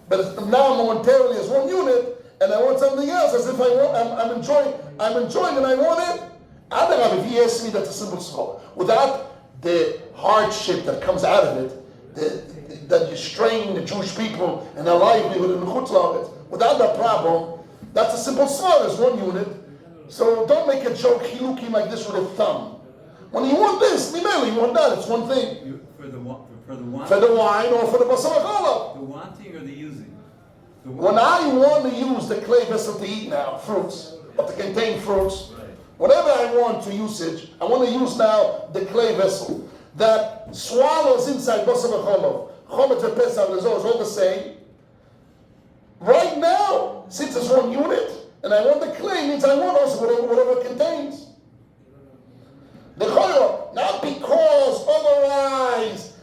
but it's now momentarily as one unit, and I want something else, as if I'm enjoying and I want it. Adarab, if he asks me, that's a simple score. Without the hardship that comes out of it, that you strain the Jewish people and their livelihood in the Chutz La'aretz, without that problem, that's a simple score, as one unit. So don't make a joke, hilukim like this with a thumb. When you want this, mimeli, you want that, it's one thing. For the wine? For the wine or for the basar v'chalav. The wanting or the using? When I want to use the clay vessel to eat now, fruits, or to contain fruits, whatever I want to usage, I want to use now the clay vessel that swallows inside basar v'chalav. Chometz and Pesach is all the same. Right now, since it's one unit, and I want the clay, means I want also whatever it contains. The chayra, not because otherwise,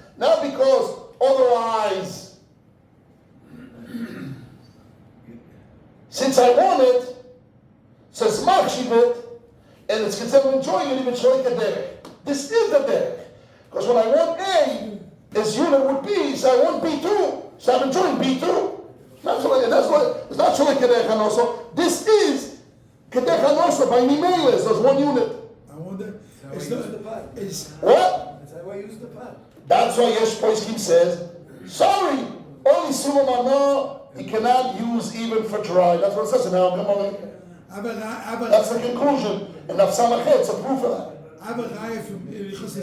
since I want it, says machshiv it, and it's considered enjoying it, even showing the derech. This is the derech. Because when I want A, as unit with B, so I want B too. So I'm enjoying B too. It's not showing kedech hanoso. This is kedech hanoso by mimeles as one unit. I wonder. That's why you use the pot. What? That's why you use the pot. That's why Yesh Poiskim says, sorry, only Sulamana he cannot use even for dry. That's what it says in our Gemara. That's the conclusion. And Nafsamachet, it's a proof of that. I have a guy from Ilichos.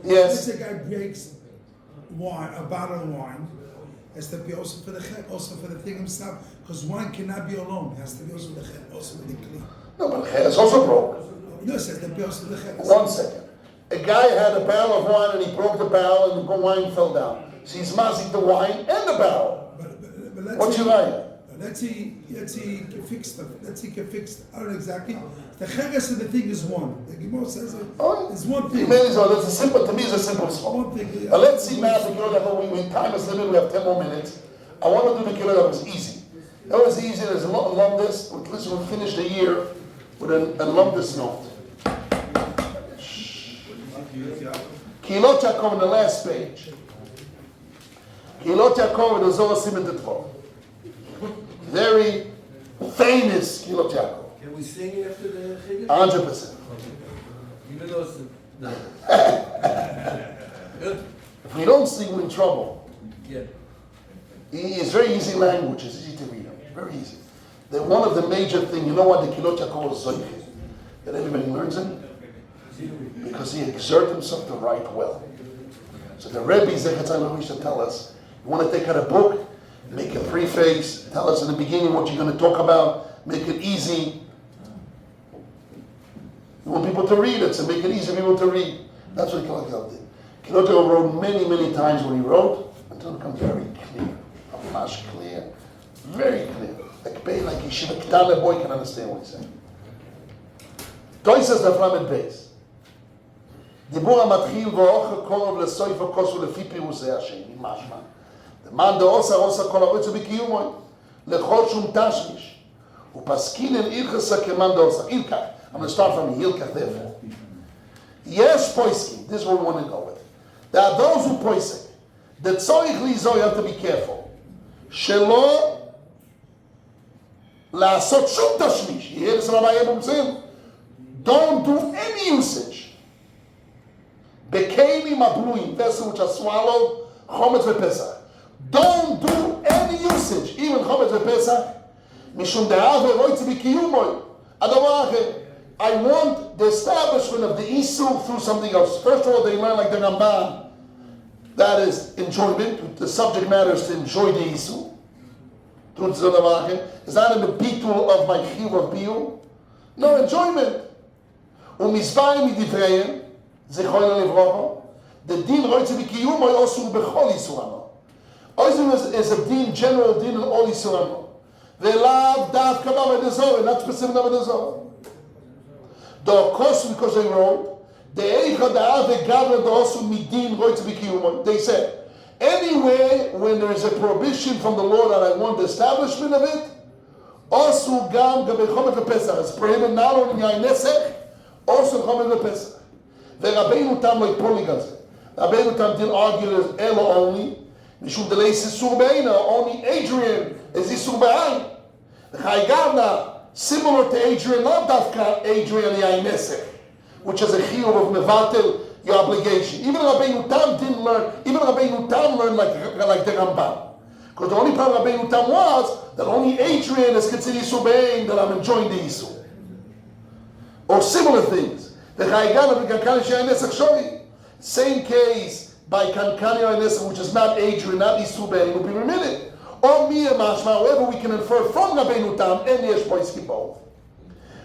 Yes. This guy breaks wine, a bottle of wine. Has to be also for the chet, also for the thing himself. Because wine cannot be alone. It has to be also for the chet, also for the kli. No, but the chet is also broke. No, it says to be also for the chet. 1 second. A guy had a barrel of wine and he broke the barrel and the wine fell down. So he's mazik the wine and the barrel. But let's What's see, your idea? Let's see, can fix stuff. Let's see, can fix. I don't know exactly. The cheres of the thing is one. The Gemara says it's one thing. That's a simple. To me, it's a simple song. One thing. But let's see math. We time is limited. We have 10 more minutes. I want to do the kilo that was easy. That was easy. There's a lot of lumdis. Listen, we finished the year with a lumdis note. Kilot Yaakov on the last page. Kilot Yaakov in the Zohar Siman Tetvav. Very famous Kilot Yaakov. Can we sing it after the Chigah? 100%. Even though it's no. Good. If we don't sing, we're in trouble. Yeah. It's very easy language. It's easy to read. Very easy. Then one of the major things, you know what the Kilot Yaakov is Zoyche? That everybody learns it? Because he exerts himself to write well. So the Rebbe Zechatzayin used to tell us, you want to take out a book, make a preface, tell us in the beginning what you're going to talk about, make it easy. You want people to read it, so make it easy for people to read. That's what Kilot Yaakov did. Kilot Yaakov wrote many, many times when he wrote, until it becomes very clear. Much clear. Very clear. Like Yeshiva Ketana boy can understand what he's saying. Toisas Daflamet Beis. דיבור המתחיל ואוכל קורב לסויף הכוס ולפי פירוסי השם, משמע. למען דעושה כל הרוצה בקיומוי, לכל שום תשמיש. ופסקינן הלכסה כמאן דעושה. הלכך. I'm going to start from הלכך therefore. Yes, poisking. This is what we want to go with. There are those who poising. The tzorich lizo, you have to be careful. שלא לעשות שום תשמיש. You hear this Rabbi Abram saying? Don't do any usage. Bekelim abluim, vessels which are swallowed, chometz v'pesach. Don't do any usage, even chometz v'pesach. Mishum de'ave roitz b'kiyumoy. Adamar acher. I want the establishment of the Isu through something else. First of all, they learn like the Ramban. That is enjoyment. The subject matter is to enjoy the Isu. Is that in the bitul of my chiv of B'Iyun? No, enjoyment. U'mizvayim midivreim. Zechoyna livrovo. The din roitze b'kiyumoy osur b'chol isurano. Osur is a din, general din in all isurano. Ve'lav daf kama v'dezorah, not specific of v'dezorah. Though, of course, because they wrote, the eicha da'av ve'gavra da'osur midin roitze b'kiyumoy. They said, anyway, when there is a prohibition from the Lord and I want the establishment of it, osur gam gabe chomet v'pesach. It's prohibited not only in yain nesech, also chomet v'pesach. The Rabbeinu Tam like polygons. Rabbeinu Tam didn't argue as Elo only. Mishum delay Sisur Beina, only Adrian is Isur Be'ain. The Chaygavna, similar to Adrian, not Dafka Adrian Yainesek, which is a chiyuv of Mevatel, your obligation. Even Rabbeinu Tam didn't learn, even Rabbeinu Tam learned like the Ramban. Because the only problem Rabbeinu Tam was that only Adrian is considered Isur Be'ain, that I'm enjoying the Isur. Or similar things. The Chaygana of Kankani Shayanesach Shori. Same case by Kankani Shayanesach, which is not Adrian, not Isur Be'ain, will be remitted. Or Mia Mashma, however we can infer from Rabbeinu Tam and Yesh Poiskim both.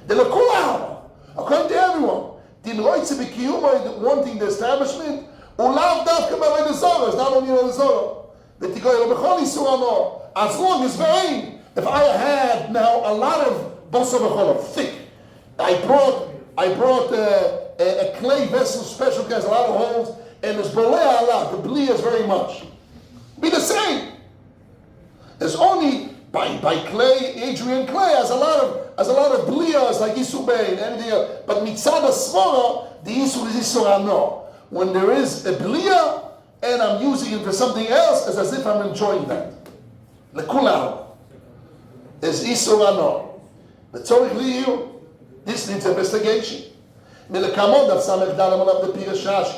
The Lekul according to everyone, Din Roitze B'Kiyumah, wanting the establishment, Ulav Davka B'Avei Zorah, it's not only the Zorah. V'Tikoy L'Bechol Isur Ano, as long as Be'ain. If I had now a lot of Bosor B'Cholav, thick, I brought a clay vessel, special has a lot of holes, and there's boleh a lot. The bli is very much. Be the same. There's only by clay, Adrian clay has a lot of blias like Isur Be'ain, anything else. But mitzad svara, the Isur is Isur Ano. When there is a blia and I'm using it for something else, it's as if I'm enjoying that. Lekulam is Isur Ano. The tzorich liyu. This needs investigation. מלקמות דף סמך דל אמוניו דפירש רש"י.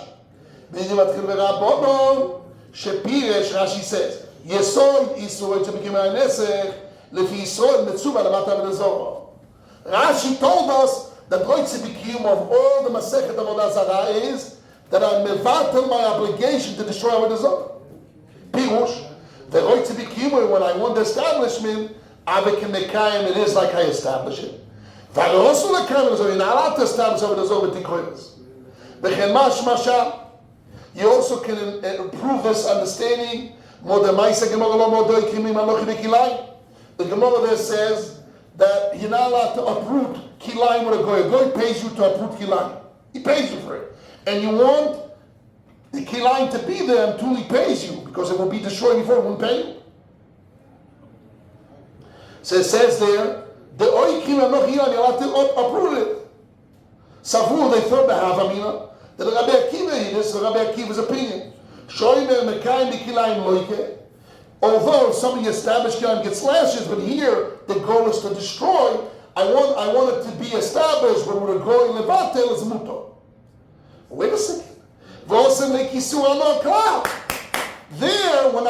והנה מתחיל ורבונו שפירש רש"י says, יסוד איסור שבקיום הנסך לפי ישראל מצווה למטה ולזורah. Rashi told us that roitze b'kiyum of all the Maseches Avodah Zarah is that I mevatel my obligation to destroy Avodah Zarah. Pirush, the roitze b'kiyum when I want the establishment, avik mekayim, it is like I establish it. You're not allowed to establish Avodah Zarah with tikoyos. You also can improve this understanding. The Gemara there says that you're not allowed to uproot kilayim with a goy. A goy pays you to uproot kilayim. He pays you for it. And you want the kilayim to be there until he pays you, because it will be destroyed before it won't pay you. So it says there, the oikim are not here, and you're allowed to uproot it. Savur, they thought the Havamina, that Rabbi Akiva here, this is Rabbi Akiva's opinion. Although some of the established kilayim get slashes, but here the goal is to destroy. I want it to be established, but with a goal levatel is muto. Wait a second. There, when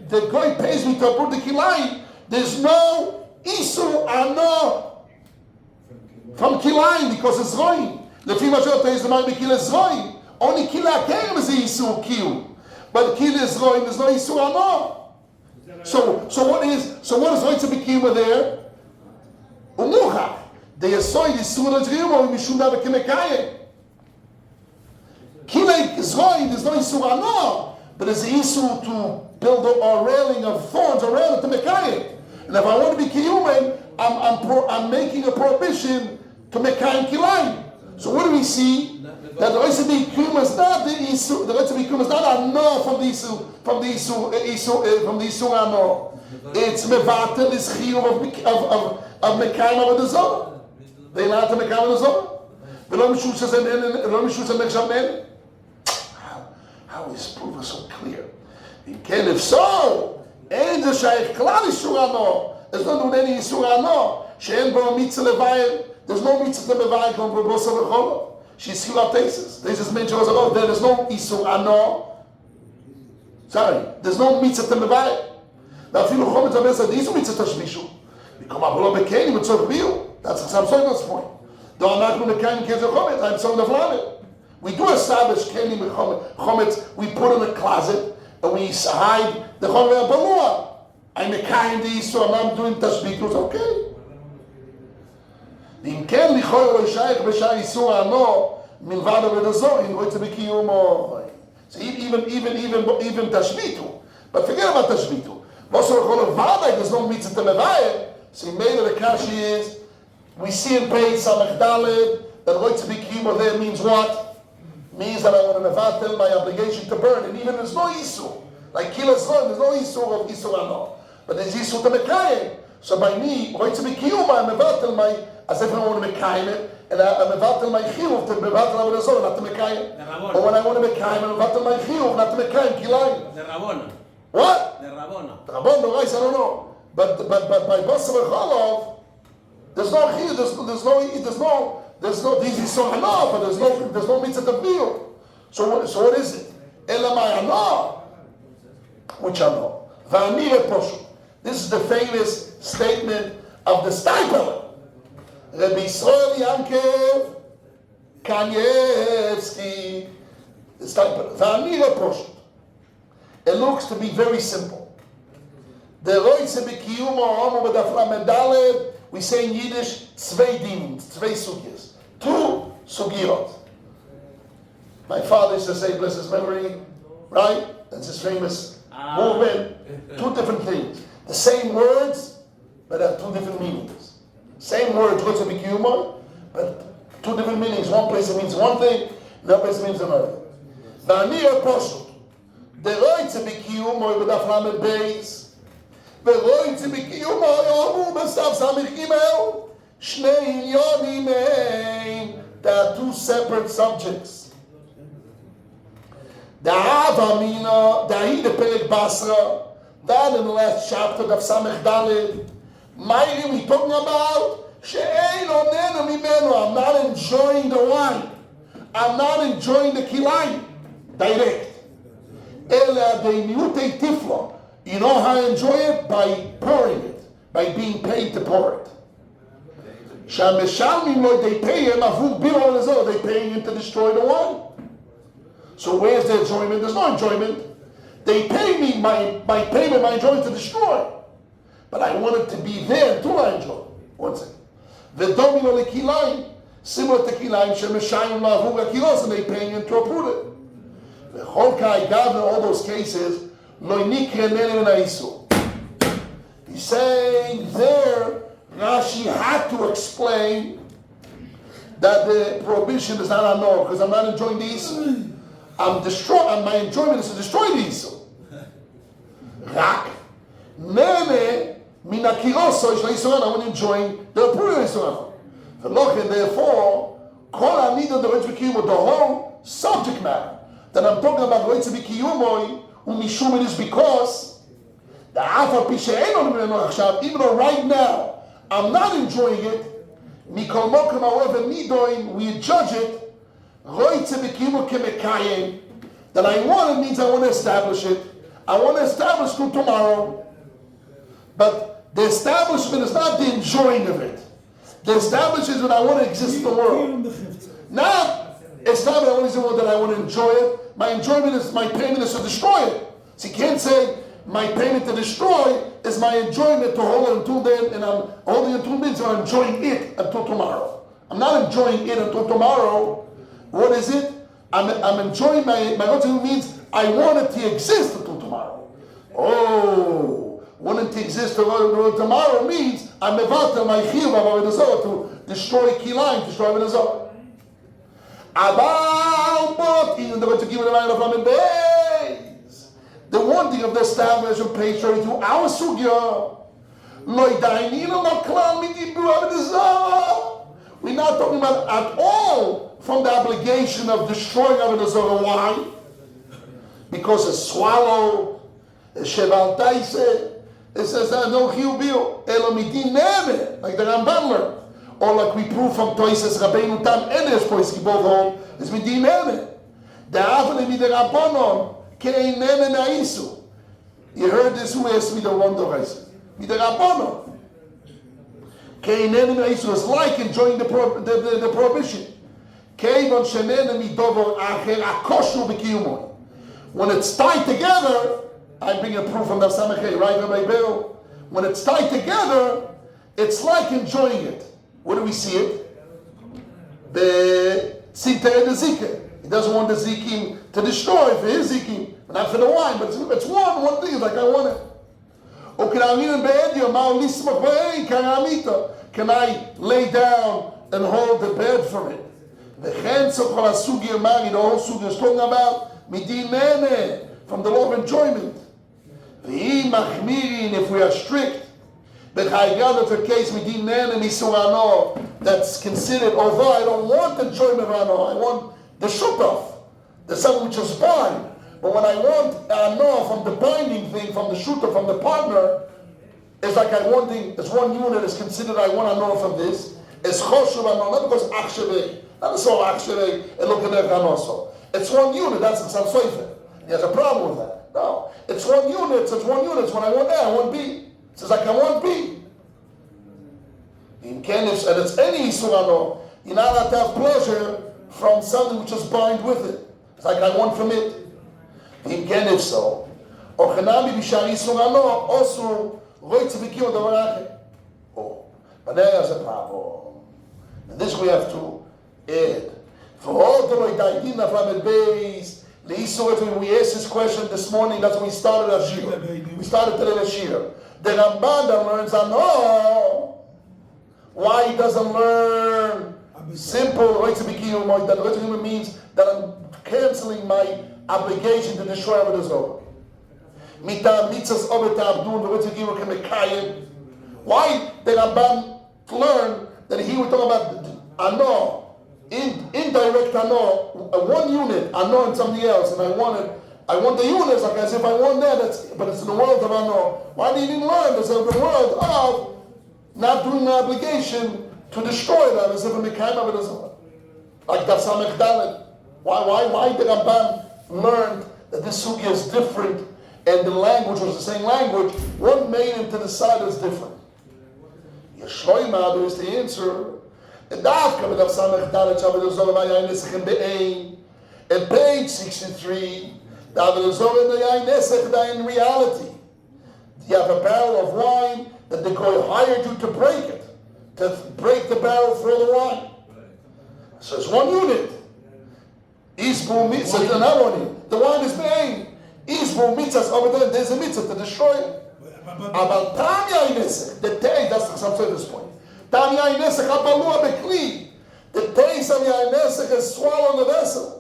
the goy pays me to uproot the kilayim, there's no isur ano from kilayim because it's roim. Lefi mashal pays the man b'kila is roim. Only kila kerem is the isur kiu, but kila is roim. There's no isur ano. So what is roim to be kiu there? Umucha. The yasoid isur l'zriumo mishum davar kemekayim. Kila is roim. There's no isur ano, but there's the isur to build a railing of thorns around it to mekayim. And if I want to be kiyumen, I'm making a prohibition to mekayim kilayim. So what do we see? That the right to be kiyum is not the issue. The right to be kiyum is not a no from the issue ano. It's mevatel is chiyuv of mekayim avodah zarah. They not to mekayim avodah zarah. How is proof so clear? If so. There's not doing any isur ano. She'en bo mitzvah levayim. There's no mitzvah to levayim from Prohibited Thing. She's Shlit thesis. They just mentioned there is no isur ano. Sorry, there's no mitzvah to levayim. Now, if you look at the said these mitzvah tashmishu, become abolo bekeni with tzor biu. That's Samson's point. Though I'm not going to bekeni kids of chometz, I'm so deflated. We do establish keni with chometz. We put in a closet. And we hide the chomer balua. I'm a kind of so I'm doing tashbitus. Okay. Im ken lichoy lo shaykh b'shar isur ano milvad avodah zarah in going to be kiyumo. So even tashbitu. But forget about tashbitu. Most of the chomer vaday there's no mitzvah to levayim. So he made it a kashi is we see in page samach daled that going to be kiyumo there means what? Means that I want to mevatel my obligation to burn, and even there's no isur. Like kilas roim, there's no isur of isur ano, but there's isur to mekayim. So by me, going to be kiyum, I mevatel my, as if I want to mekayim it, and I mevatel my chiyuv to mevatel avodah zarah, not to mekayim. Or when I want to mekayim, I mevatel my chiyuv, not to mekayim kilayim. The Rabona. What? The Rabona. The Rabona, right? I don't know. But by Basar Chalov, there's no chiyuv, there's no these is so hana, but there's no mitzvah to build. So what is it? Elamai hana, which I know. V'anir poshu. This is the famous statement of the Stipler. Rabbi Yisrael Yankev Kanievsky. The Stipler. V'anir poshu. It looks to be very simple. The roitze b'kiyum ha'omu b'dafra medaled. We say in Yiddish, zwei dinim, zwei sugyas. Two sugiyot. My father used to say, bless his memory, right? That's his famous movement. Two different things. The same words, but have two different meanings. Same words, but two different meanings. One place it means one thing, another place it means another. V'anir poshut. The roitze b'kiyumo b'daf lamed beis. ורויצי בקיומו יאמרו בסף סמיך גימל שני עניונים הם. There are two separate subjects. דאב אמינה, דאי בפרק בסרה, that in the last chapter of Samech Daled. Mayrim he talking about she'ein onenu mimenu. I'm not enjoying the wine. I'm not enjoying the kilayim direct. Ela deimiutei tiflo. You know how I enjoy it? By pouring it, by being paid to pour it. They pay him, they pay him to destroy the wine. So where's the enjoyment? There's no enjoyment. They pay me my payment, my enjoyment to destroy. But I want it to be there until I enjoy. One second. The domino lekilayim. similar to kilayim shemeshayim lavur akilos, and they paying into a prudah. The Cholkai Gav in all those cases, lo nikre nenen ha'isur. He's saying there, Rashi had to explain that the prohibition is not anor, because I'm not enjoying the isur. My enjoyment is to destroy the isur. Rak nene min hakiroso is l'isur, I'm enjoying the prudah isur. Therefore, kol ha'nidon d'roitz b'kiyumo, the whole subject matter that I'm talking about roitz b'kiyumo, umishum, it is because even though right now I'm not enjoying it, mikol mokem, however, nidoin, we judge it, that I want it means I want to establish it. I want to establish till tomorrow. But the establishment is not the enjoying of it. The establishment is that I want to exist in the world. Not establish only the world that I want to enjoy it. My enjoyment is, my payment is to destroy it. So you can't say my payment to destroy is my enjoyment to hold it until then, and I'm holding it until then, so I'm enjoying it until tomorrow. I'm not enjoying it until tomorrow. What is it? I'm enjoying my ultimate means I want it to exist until tomorrow. Oh, wanting to exist until tomorrow means I'm mevatel my chiyuv avodah zarah, to destroy kilayim, destroy avodah zarah. But even the to give it a line of the one thing of the establishment page 32, our sugiya, we're not talking about at all from the obligation of destroying Avodah Zarah. Why? Because it's swallowed, it's sheval taise, it says no chiyuv elomidin neve, like the Ramban learned, or like we prove from Toises Rabbeinu Tam Enes Poiski both home, is midin neve. The avle midrabanon. You heard this, who asked me the wonder I said. Is like enjoying the prohibition. When it's tied together, I bring a proof from the Samachay, right, Rabbi Bill? When it's tied together, it's like enjoying it. Where do we see it? The Sintei de Zikah. He doesn't want the zikim to destroy for his zikim, not for the wine, but it's one thing, it's like I want it. Can I lay down and hold the bed from it? The whole sugiya is talking about from the law of enjoyment. If we are strict, that's a case that's considered, although I don't want the enjoyment of ano, I want the shutaf, the something which is bind. But when I want no from the binding thing, from the shutaf, from the partner, it's like I want it's one unit is considered I want to know from this. It's choshev ano, not because achshavei, not so achshavei and look at that also. It's one unit. That's some soifer. He has a problem with that. No, it's one unit. It's one unit. It's when I want A, I want B. It says like I want B. And it's any surano. You're not allowed to have pleasure from something which is bind with it. It's like I want from it. If so, or chanami b'shari surano also roitz b'kiyum davar. Oh, but there's a problem. And this we have to add. For all the loydayim of Lamed Beis, we asked this question this morning. That's when we started our shir. We started today the shir. The Ramban that learns ano. Why he doesn't learn simple roitz b'kiyum? That roitz b'kiyum means that I'm canceling my obligation to destroy Avodah Zarah. Mitam mitzvahs obetab doing the roitz b'kiyum kemekayim. Why did Ramban learn that he would talk about ano? Indirect ano, one unit, ano and something else, and I want the units like as if I want that, but it's in the world of ano. Why did he even learn this in the world of not doing my obligation to destroy them as if I'm a kind of it, like that Samech Dalet? Why did Ramban learn that this sugiya is different and the language was the same language? What made him to decide is different? Yeshloima, there is the answer. And page 63, in reality, you have a barrel of wine that the guy hired you to break it, to break the barrel, throw the wine. So it's one unit. Isbu mitzvah, it's another one. The wine is be'ein. Isbu mitzvah, over there, there's a mitzvah to destroy it. About Tanya Inesek, the taste, that's some service point. Tanya Inesek, Apalua Bekli. The taste of Inesek is swallowed in the vessel.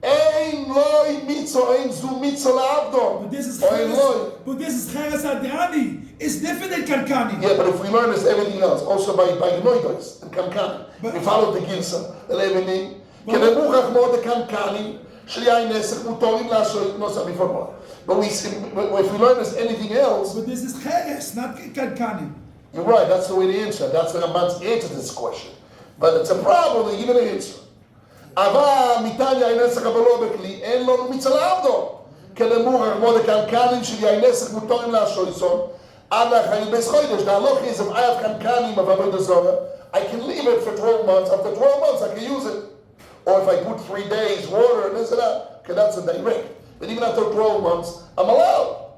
Ein loy mitzvah, ein zu mitzvah la'abdo. But this is Cheres Adriani. It's different than Kankani. Yeah, but if we learn this, everything else, also by Noidos and Kankani, we follow the Gilsa, the Levinim. Kenemuchach mo the Kankani, Shli Inesek, Mutorim Lashoy, no, sorry, before more. But if we learn this anything else... But this is Cheres, not Kankani. You're right, that's the way to answer. That's the Ramban's answer to this question. But it's a problem, they give an answer. Ava mitanya inesek abalo bekli, en lo mitzvah la'abdo. Kelemur mo the kankanim sheli inesek mutorim la'ashoyson. Ada chayim beis chodesh. The halachah is if I have kankanim of Avodah Zarah, I can leave it for 12 months. After 12 months, I can use it. Or if I put 3 days water and this and that, okay, that's a direct. But even after 12 months, I'm allowed.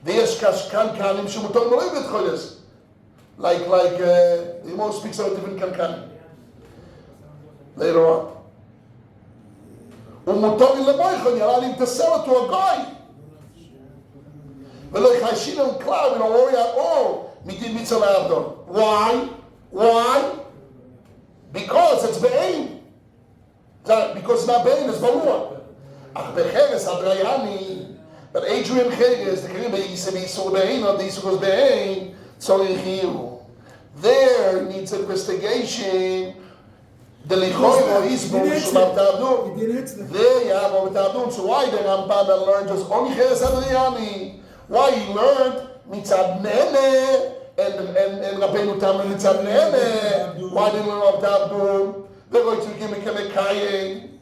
There's kankanim shemutorim lo chodesh. Like the Imam speaks of a different kankanim. Later on. Umutorim lemoichon, you're allowed him to sell it to a guy. But like Hashina and Cloud, we don't worry at all. Mitin mitzvah la'abdon. Why? Because it's be'ein. Because it's not be'ein, it's balua. Ach becheres adrayani. But Adrian Cheres, the Kerim Yisur be'ein, or the Yisur was be'ein, tzorich hiru. There needs investigation. The lichoiro is Shumar Tabdun. There you have over Tabdun. So why the Ramban that learned just only Cheres Adriani? Why he learned Mitzad Nene and Rabbeinu Tam Mitzad Nene? Why didn't he learn of Tabdun? They're going to give me Kemekayim.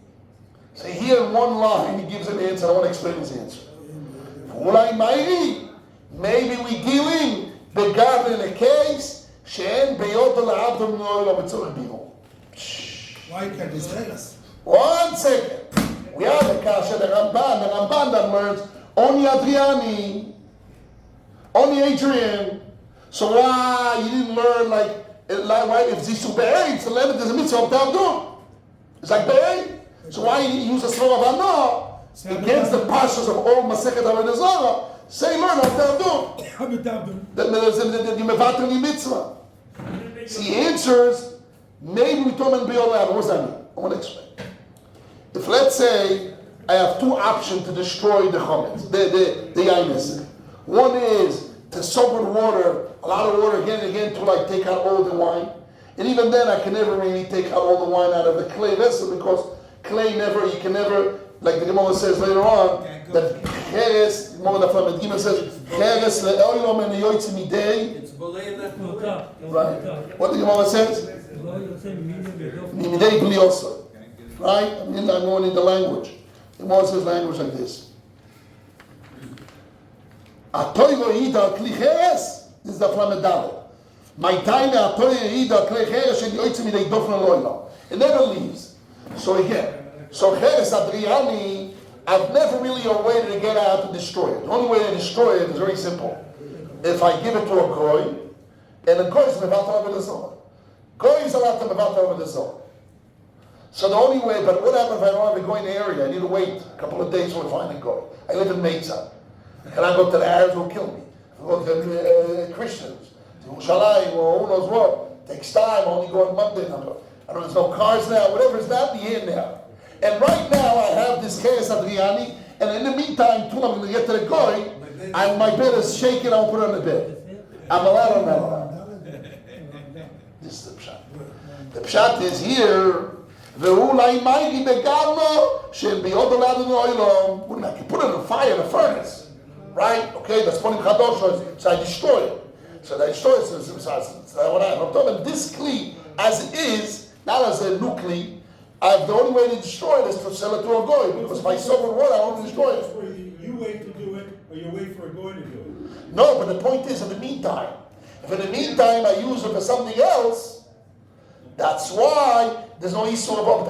So here in one line he gives an answer. I want to explain his answer. Maybe we dealing the garden in a case she'en beyotel la'abdun no'elo b'tzorech biro. Why can't this tell us? 1 second. We have the kasha, the Ramban that learns only Adriani, only Adrian. So why you didn't learn like why if Zisu Be'er, it's 11, there's a mitzvah of Tabdun. It's like Be'er. So why you use a slow of Anah against the pashas of all Maseches Avodah Zarah? Say learn of Tabdun. Then you mevater the mitzvah. See, he answers. Maybe we told him be all out. What does that mean? I want to explain. If let's say I have 2 options to destroy the chametz, the yain. One is to soak with water, a lot of water again and again to like take out all the wine. And even then I can never really take out all the wine out of the clay vessel because clay you can never, like the Gemara says later on, that cheres, Gemara from Medina says, cheres le'olam and yoytze midei. It's bolei that right. What the Gemara says? Midei bli also. Right? I'm going in the language. The Gemara says language like this. Atoyro yida kli cheres. This is the Flamedal. My time atoyro yida kli cheres and yoytze midei dofna loyla. It never leaves. So again, cheres adriani, I've never really a way to get out to destroy it. The only way to destroy it is very simple. If I give it to a goy, and a goy is mevater over the zone. Goy is allowed to mevater over the zone. So the only way, but what happens if I don't have a goy in the area? I need to wait a couple of days for I find a goy. I live in Meitzah. Can I go to the Arabs who will kill me? I go to the Christians, to Yerushalayim, or who knows what. It takes time, I only go on Monday. I don't know, there's no cars now, whatever is that, be here now. And right now I have this Cheres Adriani, and in the meantime, I'm going to get to the goy, my bed is shaking, I'll put it on the bed. I'm allowed or not allowed? This is the pshat. The pshat is here, ואולי מייגי בגרנו, שהם ביוד עולד ונוילום, I can put it in a fire, in a furnace. Right? Okay, that's putting chadosh, so I destroy it. So I destroy it, so what I'm talking, this kli, as it is, not as a new kli, the only way to destroy it is to sell it to a goy, because if I soak with water, I won't destroy it. You wait to do it, or you wait for a goy to do it? No, but the point is, in the meantime, if in the meantime I use it for something else, that's why there's no issue about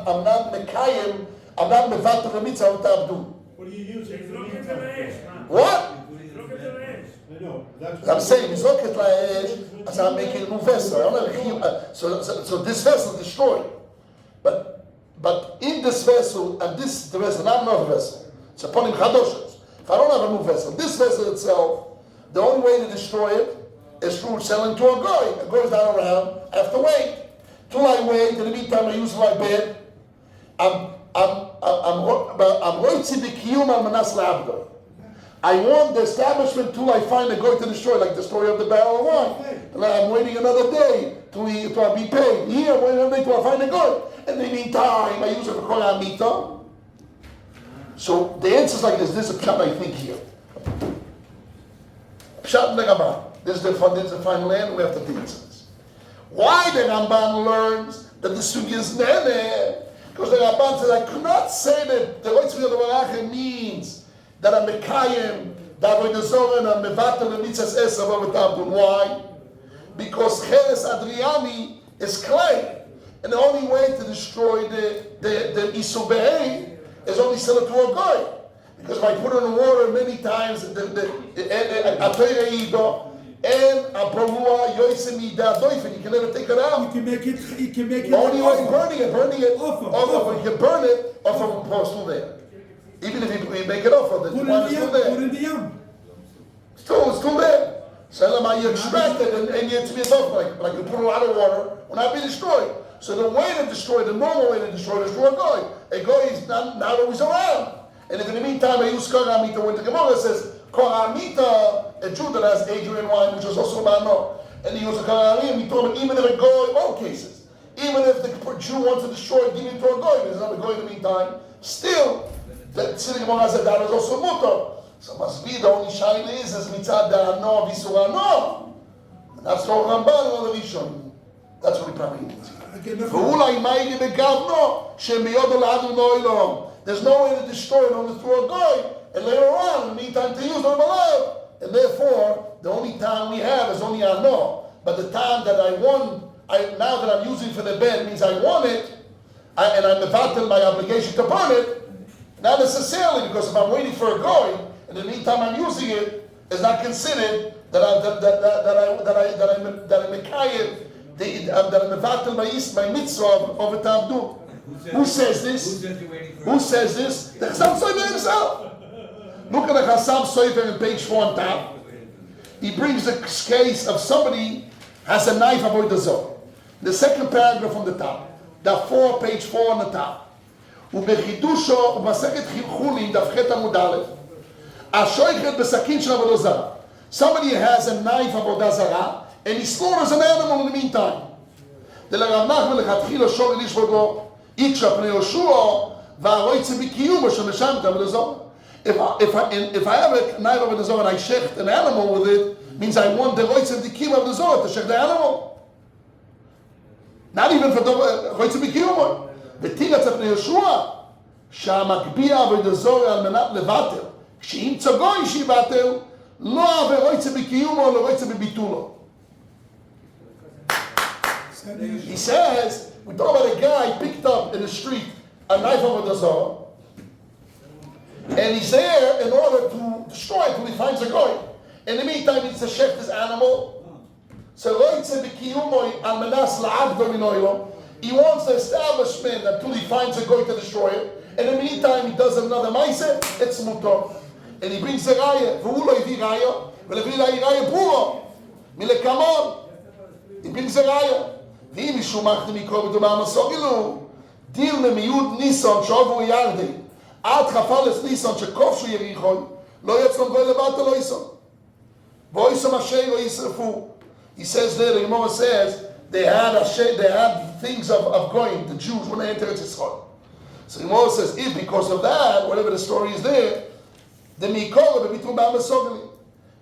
I'm not mekayim, I'm not mevater the mitzvah of Tabdun. What do you use it? What? No, that's I'm saying, it's not as I'm making a new vessel. So this vessel is destroyed. But in this vessel, and this is the vessel, not another vessel. It's upon him chadoshes. If I don't have a new vessel, this vessel itself, the only way to destroy it is through selling to a goy. A goy's not around. I have to wait. Till I wait. In the meantime, I use my bed. I'm I want the establishment till I find a goy to destroy, like the story of the barrel of wine. And I'm waiting another day till I be paid. Here, I'm waiting another day till I find a goy. In the meantime, I use it for kol amita. So the answer is like this. This is a pshat I think here. Pshat Ramban. This is the final end. We have to think this. Why the Ramban learns that the sugiya is nene? Because the Ramban says I cannot say that the Rosh Hashanah means that I'm mekayim, that Avodah Zarah, and I'm mevatel the mitzvahs esav over tabdun. Why? Because cheres adriani is clay, and the only way to destroy the isur be'ei is only sell it to a goy. Because if I put it in the water many times, and you can never take it out. You can make it. Only way burning it. Off. You can burn it off of a still there. Even if you make it off of it, the wine is still there. Put in the yam. It's still there. So you extract it and it's be off like you put a lot of water will not be destroyed. So the way to destroy, the normal way to destroy a goy. A goy is not always around. And if in the meantime I use kol amita, when the Gemara says kol amita, a Jew that has Adrian wine, which was also mano, and he uses kol amita, even if a goy, all cases, even if the Jew wants to destroy it, give it to a goy, there's not a goy in the meantime, still, the Gemara said that is also mutter. So must be the only shine is mitzad da'ano v'isur ano. And that's the Ramban on the Rishon. That's what he probably means. ואולי מיילי בגבנו שמיודו לעד ונוילום. There's no way to destroy it only through a goy, and later on, in the meantime, to use it alive. And therefore, the only time we have is only ano. But the time that I want, now that I'm using for the bed means I want it, and I'm mevatel my obligation to burn it. Not necessarily, because if I'm waiting for a goy, and in the meantime I'm using it, it's not considered that I'm mekayim, that I'm mevatel my mitzvah of a tabdu. Who says this? Who says this? The Chassam Sofer himself. Look at the Chassam Sofer on page 4 on top. He brings a case of somebody has a knife avodah zarah. The second paragraph on the top. Page 4 on the top. ובחידושו ובמסכת חולין דף ח' עמוד א' השוחט בסכין של עבודה זרה. Somebody has a knife avodah zarah and he slaughters an animal in the meantime. דלרב נחמן לכתחילה שור איש בודו Iksha pnei Yoshua va'aroitze b'kiyumo shemeshamta avodah zarah. If I have a knife avodah zarah and I shecht an animal with it, means I want the roitze b'kiyumo avodah zarah to shecht the animal. Not even for the roitze b'kiyumo. V'tiratz pnei Yoshua שהמקביע avodah zarah על מנת לבטל. כשימצא גוי שיבטל, לא רוitze b'kiyumo לא roitze b'bitulo. He says, we talk about a guy picked up in the street a knife of avodah zarah, and he's there in order to destroy it till he finds a goy. In the meantime, he needs to shecht his animal. So he wants the establishment until he finds a goy to destroy it. And in the meantime, he does another ma'aseh. It's mutar, and he brings the raya. He brings the raya. ואם מישהו מחנה מקרוא בדומה מסוגלו, דיל ממיוד ניסון שעובו ירדי, עד חפלס ניסון שכובשו יריחוי, לא יצלום גוי לבטל לא יסון. ואויסום אשר לא ישרפו. He says there, the Gemara says, they had things of going, the Jews, when they entered Yisrael. So the Gemara says, if because of that, whatever the story is there, the mikol bebitum ba'masogli.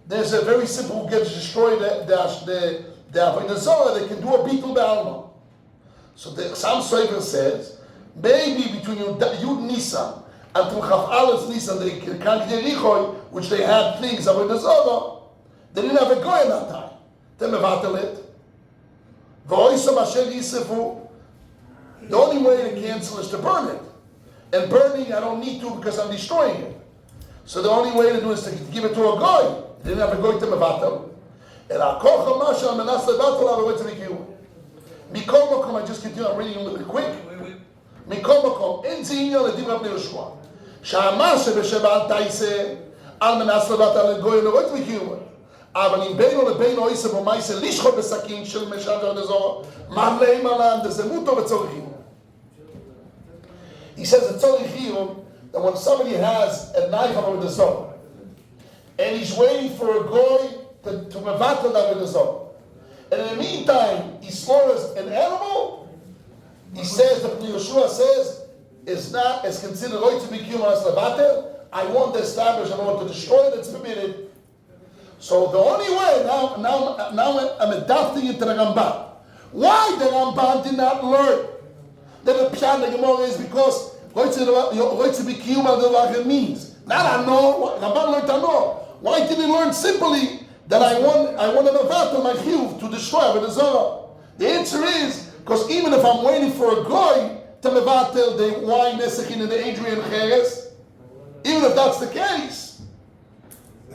There's a very simple who gets destroyed the avodah zarah, they can do a bitul be'alma. So the Chassam Sofer says, maybe between Yud Nisan until Chaf Aleph Nisan, they can count Yerichoi, which they had things avodah zarah, they didn't have a goy in that time. They mevatel it. V'oisam asher yisrefu. The only way to cancel is to burn it. And burning, I don't need to because I'm destroying it. So the only way to do is to give it to a goy. They didn't have a goy to mevatel. And I just continue, I'm reading a little bit quick. מכל מקום, אין זה עניין לדברי רבי יהושע. שאמר שבשבע אל תעשה, על מנס לבטל לגוי לראות בקיומו. אבל אם בינו לבינו עיסה ומעשה לשחוט בסכין של Maseches Avodah Zarah, מה להם עליהם, זה מותר וצורך חיוב. He says it's only חיוב that when somebody has a knife on the Zarah, and he's waiting for a goy to mevatel that with the Zarah, and in the meantime he slaughters an animal, he says, the Yeshua says, is considered right to be human as levatel. I want to establish, I want to destroy it, it's permitted. So the only way, now I'm adapting it to the Ramban. Why the Ramban did not learn that the Pshat the Gemara is because right to be human means. Not I know, Ramban learned I know. Why didn't he learn simply that I want to mevatel my chiyuv to destroy Avodah Zarah? The answer is because even if I'm waiting for a goy to mevatel the wine nesachin and the Adrian cheres, even if that's the case,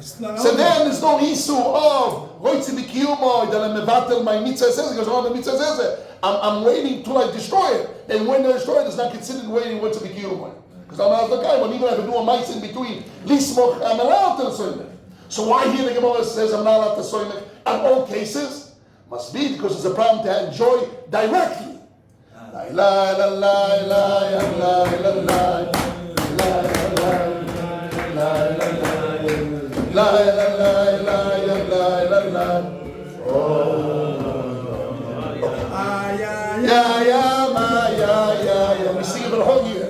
so then there's no issue of roitzi b'kiyumo that I'm mevatel my mitzvah says because the mitzvah says I'm waiting till I destroy it, and when they destroy it, it's not considered waiting roitzi b'kiyumo because I'm not the guy when even if I do a mitzvah in between lismoch I'm allowed to soimek. So why here the Gemara says I'm not allowed to soimek in all cases? Must be because it's a problem to enjoy directly. La la la la la la la la. We sing it the whole year.